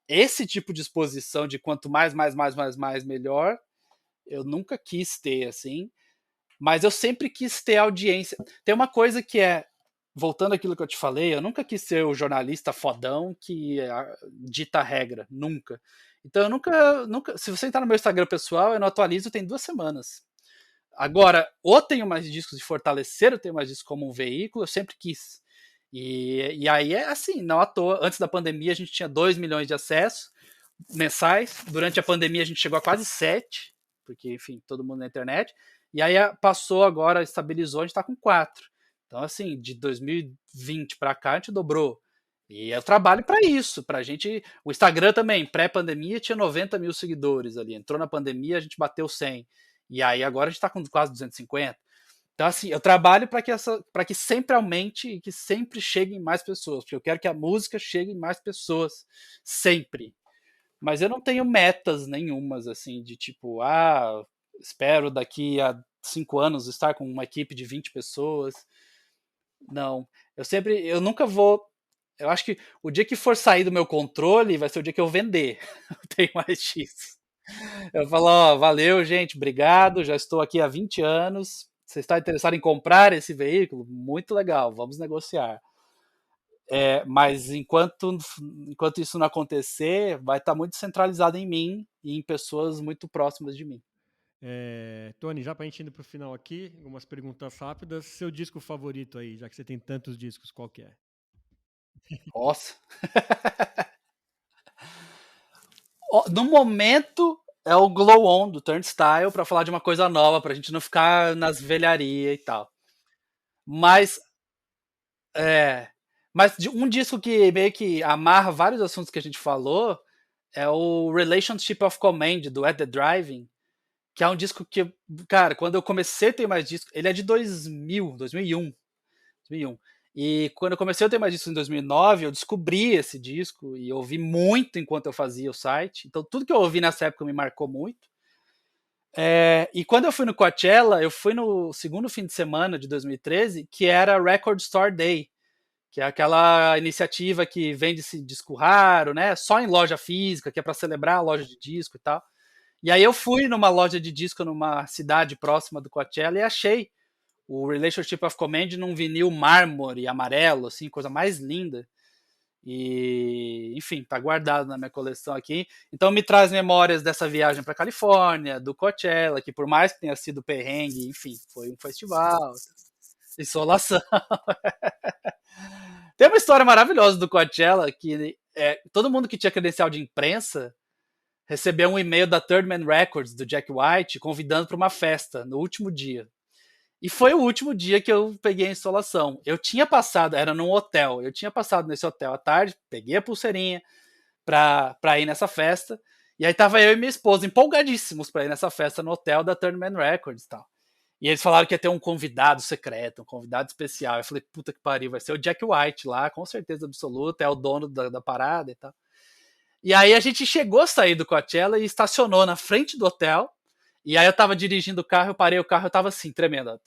B: Esse tipo de exposição de quanto mais, melhor, eu nunca quis ter, assim, mas eu sempre quis ter audiência. Tem uma coisa que voltando àquilo que eu te falei, eu nunca quis ser o jornalista fodão que dita a regra, nunca. Então eu nunca. Se você entrar no meu Instagram pessoal, eu não atualizo tem 2 semanas. Agora, ou tenho mais discos de fortalecer, eu tenho mais discos como um veículo, eu sempre quis. E aí é assim, não à toa. Antes da pandemia a gente tinha 2 milhões de acessos mensais. Durante a pandemia a gente chegou a quase 7, porque, enfim, todo mundo na internet. E aí passou agora, estabilizou, a gente está com 4. Então, assim, de 2020 para cá a gente dobrou. E eu trabalho para isso, para a gente. O Instagram também, pré-pandemia, tinha 90 mil seguidores ali. Entrou na pandemia, a gente bateu 100. E aí agora a gente está com quase 250. Então, assim, eu trabalho para que sempre aumente e que sempre cheguem mais pessoas, porque eu quero que a música chegue em mais pessoas, sempre. Mas eu não tenho metas nenhumas, assim, de tipo, espero daqui a 5 anos estar com uma equipe de 20 pessoas. Não. Eu nunca vou. Eu acho que o dia que for sair do meu controle vai ser o dia que eu vender. Não tenho mais X. Eu falo, ó, valeu, gente, obrigado, já estou aqui há 20 anos. Você está interessado em comprar esse veículo? Muito legal, vamos negociar. Mas enquanto isso não acontecer, vai estar muito centralizado em mim e em pessoas muito próximas de mim.
A: Tony, já para a gente indo para o final aqui, algumas perguntas rápidas. Seu disco favorito aí, já que você tem tantos discos, qual que é?
B: Nossa. No momento é o Glow On do Turnstile para falar de uma coisa nova, para a gente não ficar nas velharias e tal. Mas é, mas um disco que meio que amarra vários assuntos que a gente falou é o Relationship of Command do At the Driving, que é um disco que, cara, quando eu comecei a ter mais disco, ele é de 2000, 2001. E quando eu comecei a ter mais discos em 2009, eu descobri esse disco e ouvi muito enquanto eu fazia o site. Então tudo que eu ouvi nessa época me marcou muito. E quando eu fui no Coachella, eu fui no segundo fim de semana de 2013, que era Record Store Day, que é aquela iniciativa que vende esse disco raro, né? Só em loja física, que é para celebrar a loja de disco e tal. E aí eu fui numa loja de disco numa cidade próxima do Coachella e achei o Relationship of Command num vinil mármore amarelo, assim, coisa mais linda. E, enfim, tá guardado na minha coleção aqui. Então me traz memórias dessa viagem para Califórnia, do Coachella, que por mais que tenha sido perrengue, enfim, foi um festival, insolação. Tem uma história maravilhosa do Coachella que todo mundo que tinha credencial de imprensa recebeu um e-mail da Third Man Records, do Jack White, convidando para uma festa no último dia. E foi o último dia que eu peguei a instalação. Eu tinha passado, era num hotel, eu tinha passado nesse hotel à tarde, peguei a pulseirinha pra ir nessa festa. E aí tava eu e minha esposa empolgadíssimos pra ir nessa festa no hotel da Third Man Records e tal. E eles falaram que ia ter um convidado secreto, um convidado especial. Eu falei, puta que pariu, vai ser o Jack White lá, com certeza absoluta, é o dono da parada e tal. E aí a gente chegou a sair do Coachella e estacionou na frente do hotel. E aí eu tava dirigindo o carro, eu parei o carro, eu tava assim, tremendo.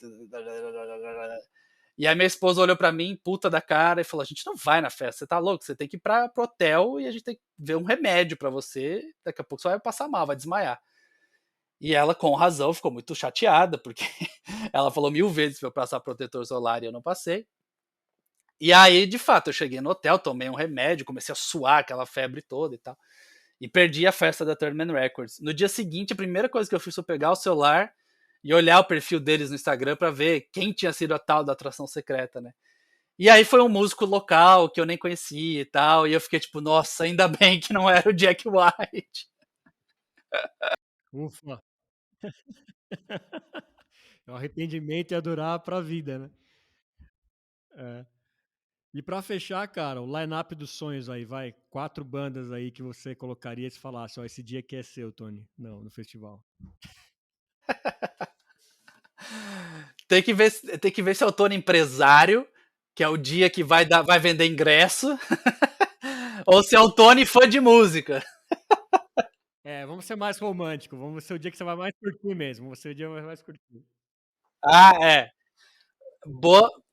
B: E aí minha esposa olhou pra mim, puta da cara, e falou: a gente não vai na festa, você tá louco? Você tem que ir pro hotel e a gente tem que ver um remédio pra você. Daqui a pouco você vai passar mal, vai desmaiar. E ela, com razão, ficou muito chateada, porque ela falou 1000 vezes pra eu passar protetor solar e eu não passei. E aí, de fato, eu cheguei no hotel, tomei um remédio, comecei a suar aquela febre toda e tal. E perdi a festa da Third Man Records. No dia seguinte, a primeira coisa que eu fiz foi pegar o celular e olhar o perfil deles no Instagram para ver quem tinha sido a tal da atração secreta, né? E aí foi um músico local que eu nem conhecia e tal, e eu fiquei tipo, nossa, ainda bem que não era o Jack White.
A: Ufa. O arrependimento ia durar pra vida, né? É. E pra fechar, cara, o line-up dos sonhos aí, vai. 4 bandas aí que você colocaria se falasse, ó, esse dia aqui é seu, Tony. Não, no festival.
B: Tem que ver se eu tô no empresário, que é o dia que vai vender ingresso, ou se é o Tony fã de música.
A: É, vamos ser mais romântico. Vamos ser o dia que você vai mais curtir mesmo. Vamos ser o dia que vai mais curtir.
B: Ah, é.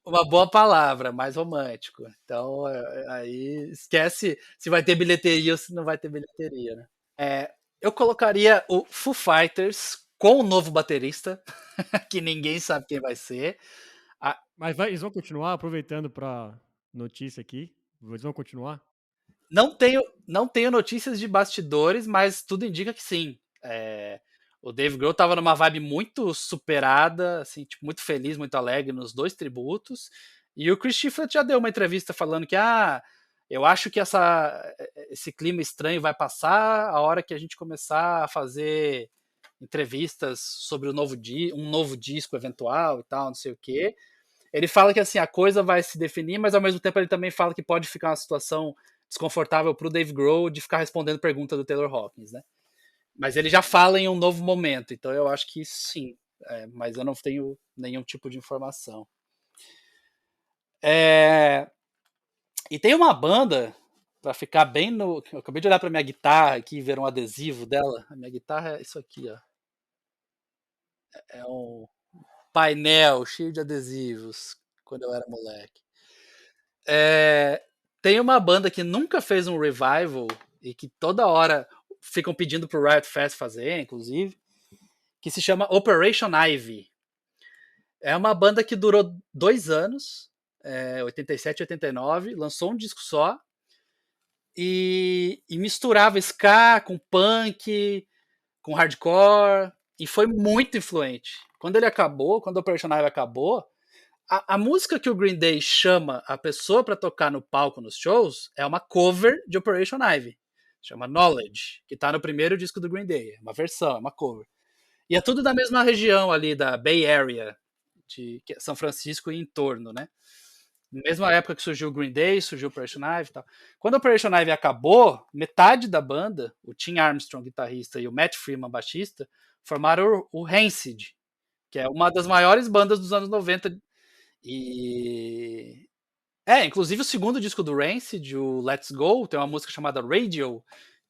B: Uma boa palavra, mais romântico. Então, aí esquece se vai ter bilheteria ou se não vai ter bilheteria, né? Eu colocaria o Foo Fighters com o novo baterista, que ninguém sabe quem vai ser. Ah,
A: Mas vai, eles vão continuar, aproveitando pra notícia aqui. Eles vão continuar?
B: não tenho notícias de bastidores, mas tudo indica que sim. O Dave Grohl estava numa vibe muito superada, assim, tipo, muito feliz, muito alegre nos dois tributos. E o Chris Shiflett já deu uma entrevista falando que eu acho que esse clima estranho vai passar a hora que a gente começar a fazer entrevistas sobre um novo disco eventual e tal, não sei o quê. Ele fala que assim a coisa vai se definir, mas ao mesmo tempo ele também fala que pode ficar uma situação desconfortável para o Dave Grohl de ficar respondendo pergunta do Taylor Hawkins, né? Mas ele já fala em um novo momento, então eu acho que sim. Mas eu não tenho nenhum tipo de informação. É, e tem uma banda para ficar bem no. Eu acabei de olhar para minha guitarra aqui e ver um adesivo dela. A minha guitarra é isso aqui, ó. É um painel cheio de adesivos quando eu era moleque. É, tem uma banda que nunca fez um revival e que toda hora ficam pedindo pro Riot Fest fazer, inclusive, que se chama Operation Ivy. É uma banda que durou 2 anos, 87 e 89, lançou um disco só e misturava ska com punk, com hardcore, e foi muito influente. Quando Operation Ivy acabou, a música que o Green Day chama a pessoa para tocar no palco nos shows é uma cover de Operation Ivy. Chama Knowledge, que tá no primeiro disco do Green Day. É uma versão, é uma cover. E é tudo da mesma região ali da Bay Area, de São Francisco e em torno, né? Na mesma época que surgiu o Green Day, surgiu o Operation Ivy e tal. Quando o Operation Ivy acabou, metade da banda, o Tim Armstrong, guitarrista, e o Matt Freeman, baixista, formaram o Rancid, que é uma das maiores bandas dos anos 90. E Inclusive o segundo disco do Rancid, o Let's Go, tem uma música chamada Radio,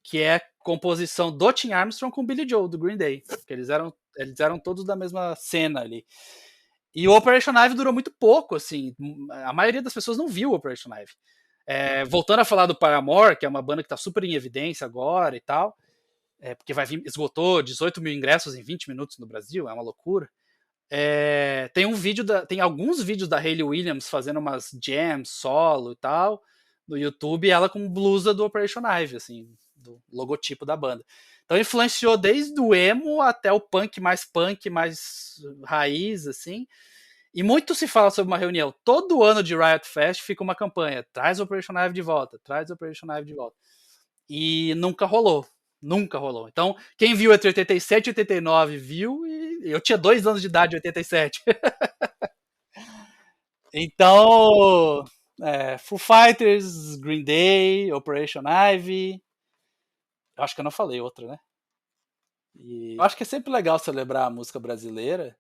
B: que é composição do Tim Armstrong com o Billy Joel, do Green Day. Porque eles eram todos da mesma cena ali. E o Operation Ivy durou muito pouco, assim. A maioria das pessoas não viu o Operation Ivy. Voltando a falar do Paramore, que é uma banda que tá super em evidência agora e tal, porque esgotou 18 mil ingressos em 20 minutos no Brasil, é uma loucura. Tem alguns vídeos da Hayley Williams fazendo umas jams solo e tal no YouTube, ela com blusa do Operation Ivy, assim, do logotipo da banda. Então influenciou desde o emo até o punk, mais raiz, assim. E muito se fala sobre uma reunião. Todo ano de Riot Fest fica uma campanha: traz o Operation Ivy de volta, traz o Operation Ivy de volta. E nunca rolou. Nunca rolou. Então, quem viu entre 87 e 89 viu, e eu tinha 2 anos de idade em 87. Então, Foo Fighters, Green Day, Operation Ivy. Eu acho que eu não falei outra, né? E eu acho que é sempre legal celebrar a música brasileira.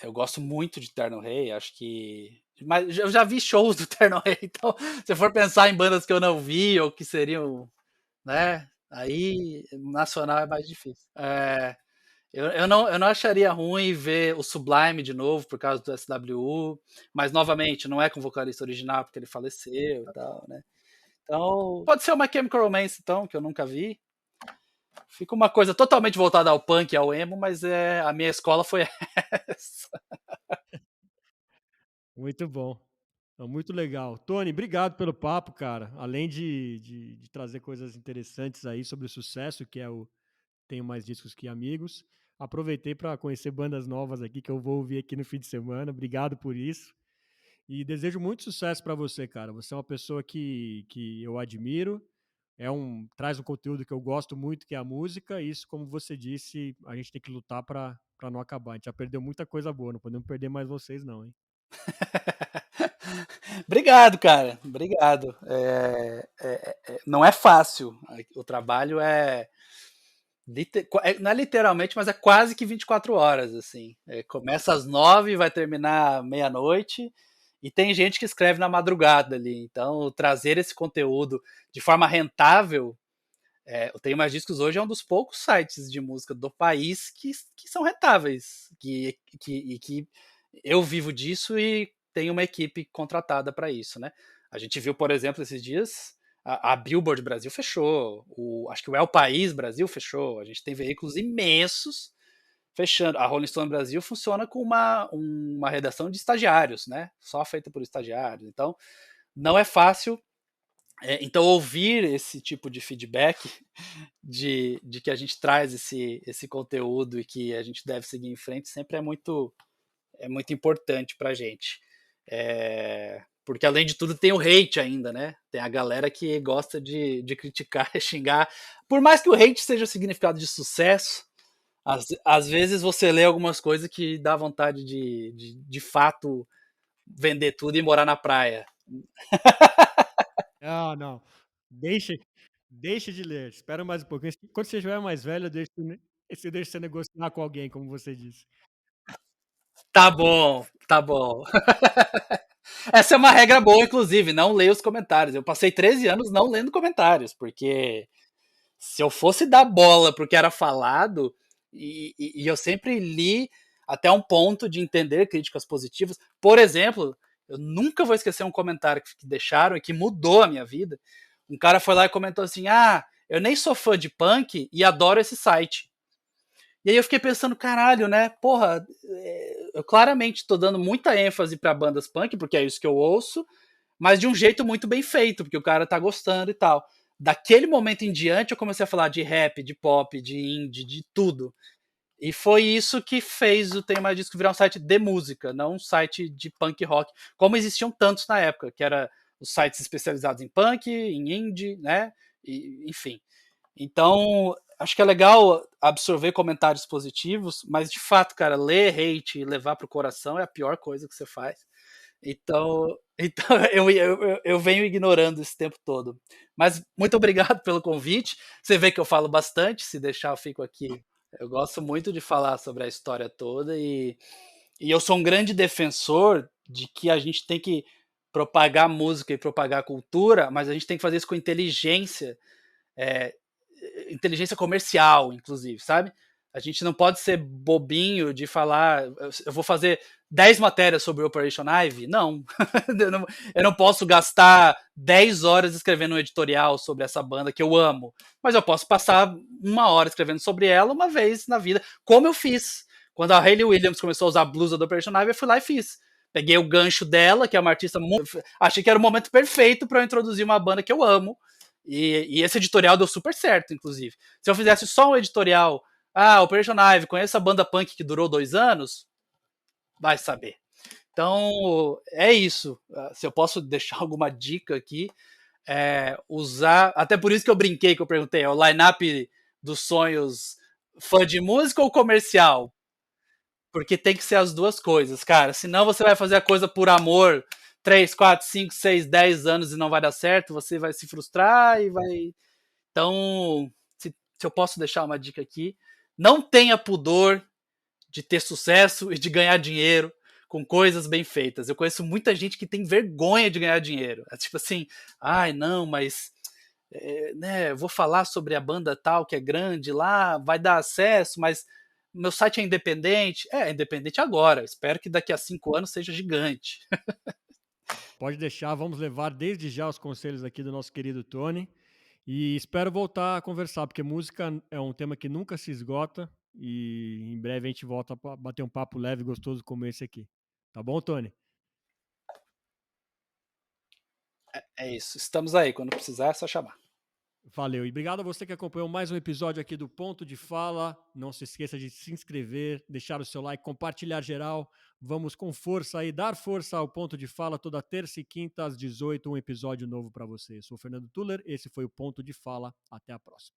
B: Eu gosto muito de Terno Rei, acho que. Mas eu já vi shows do Terno Rei, então, se for pensar em bandas que eu não vi ou que seriam, né? Aí, nacional é mais difícil. Eu não acharia ruim ver o Sublime de novo por causa do SWU, mas novamente, não é com o vocalista original porque ele faleceu e tal, né? Então, pode ser uma Chemical Romance, então, que eu nunca vi. Fica uma coisa totalmente voltada ao punk e ao emo, mas a minha escola foi essa.
A: Muito bom. Muito legal. Tony, obrigado pelo papo, cara. Além de trazer coisas interessantes aí sobre o sucesso, que é o Tenho Mais Discos Que Amigos. Aproveitei para conhecer bandas novas aqui que eu vou ouvir aqui no fim de semana. Obrigado por isso. E desejo muito sucesso para você, cara. Você é uma pessoa que eu admiro. Traz um conteúdo que eu gosto muito, que é a música. E isso, como você disse, a gente tem que lutar para não acabar. A gente já perdeu muita coisa boa. Não podemos perder mais vocês, não, hein?
B: Obrigado, cara. Obrigado. Não é fácil. O trabalho não é literalmente, mas é quase que 24 horas, assim. Começa às 9, vai terminar meia-noite, e tem gente que escreve na madrugada ali. Então, trazer esse conteúdo de forma rentável. Eu Tenho Mais Discos hoje é um dos poucos sites de música do país que são rentáveis, que eu vivo disso e tenho uma equipe contratada para isso, né? A gente viu, por exemplo, esses dias a Billboard Brasil fechou, acho que o El País Brasil fechou. A gente tem veículos imensos fechando. A Rolling Stone Brasil funciona com uma redação de estagiários, né? Só feita por estagiários. Então, não é fácil. Então, ouvir esse tipo de feedback de que a gente traz esse conteúdo e que a gente deve seguir em frente sempre é muito importante para a gente. Porque, além de tudo, tem o hate ainda, né? Tem a galera que gosta de criticar e xingar. Por mais que o hate seja o significado de sucesso, às vezes você lê algumas coisas que dá vontade de fato vender tudo e morar na praia.
A: Ah, não. Deixe, deixe de ler. Espera mais um pouquinho. Quando você estiver mais velho, você deixa você negociar com alguém, como você disse.
B: Tá bom, tá bom. Essa é uma regra boa, inclusive, não leia os comentários. Eu passei 13 anos não lendo comentários, porque se eu fosse dar bola pro que era falado, e eu sempre li até um ponto de entender críticas positivas. Por exemplo, eu nunca vou esquecer um comentário que deixaram e que mudou a minha vida. Um cara foi lá e comentou assim: Ah, eu nem sou fã de punk e adoro esse site. E aí eu fiquei pensando, caralho, né? Porra, eu claramente tô dando muita ênfase para bandas punk, porque é isso que eu ouço, mas de um jeito muito bem feito, porque o cara tá gostando e tal. Daquele momento em diante eu comecei a falar de rap, de pop, de indie, de tudo. E foi isso que fez o Tem Mais Disco virar um site de música, não um site de punk rock, como existiam tantos na época, que era os sites especializados em punk, em indie, né? Enfim. Então, acho que é legal absorver comentários positivos, mas de fato, cara, ler hate e levar pro coração é a pior coisa que você faz. Então eu venho ignorando esse tempo todo. Mas muito obrigado pelo convite. Você vê que eu falo bastante, se deixar eu fico aqui. Eu gosto muito de falar sobre a história toda, e eu sou um grande defensor de que a gente tem que propagar música e propagar cultura, mas a gente tem que fazer isso com inteligência, é, inteligência comercial, inclusive, sabe? A gente não pode ser bobinho de falar, eu vou fazer 10 matérias sobre Operation Ivy. Não. Eu não posso gastar 10 horas escrevendo um editorial sobre essa banda que eu amo, mas eu posso passar 1 hora escrevendo sobre ela uma vez na vida, como eu fiz. Quando a Hayley Williams começou a usar a blusa do Operation Ivy, eu fui lá e fiz. Peguei o gancho dela, que é uma artista muito... Achei que era o momento perfeito para eu introduzir uma banda que eu amo. E esse editorial deu super certo, inclusive. Se eu fizesse só um editorial, Operation Ivy, conheço a banda punk que durou 2 anos, vai saber. Então, é isso. Se eu posso deixar alguma dica aqui, usar... Até por isso que eu brinquei, que eu perguntei, é o line-up dos sonhos fã de música ou comercial? Porque tem que ser as duas coisas, cara. Senão você vai fazer a coisa por amor 3, 4, 5, 6, 10 anos e não vai dar certo, você vai se frustrar e vai... Então, se eu posso deixar uma dica aqui, não tenha pudor de ter sucesso e de ganhar dinheiro com coisas bem feitas. Eu conheço muita gente que tem vergonha de ganhar dinheiro. É tipo assim, não, mas né, vou falar sobre a banda tal que é grande lá, vai dar acesso, mas meu site é independente. É independente agora. Espero que daqui a 5 anos seja gigante.
A: Pode deixar, vamos levar desde já os conselhos aqui do nosso querido Tony. E espero voltar a conversar, porque música é um tema que nunca se esgota. E em breve a gente volta para bater um papo leve e gostoso como esse aqui. Tá bom, Tony?
B: É isso. Estamos aí. Quando precisar, é só chamar.
A: Valeu. E obrigado a você que acompanhou mais um episódio aqui do Ponto de Fala. Não se esqueça de se inscrever, deixar o seu like, compartilhar geral. Vamos com força aí, dar força ao Ponto de Fala toda terça e quinta às 18, um episódio novo para você. Eu sou o Fernando Tuller, esse foi o Ponto de Fala. Até a próxima.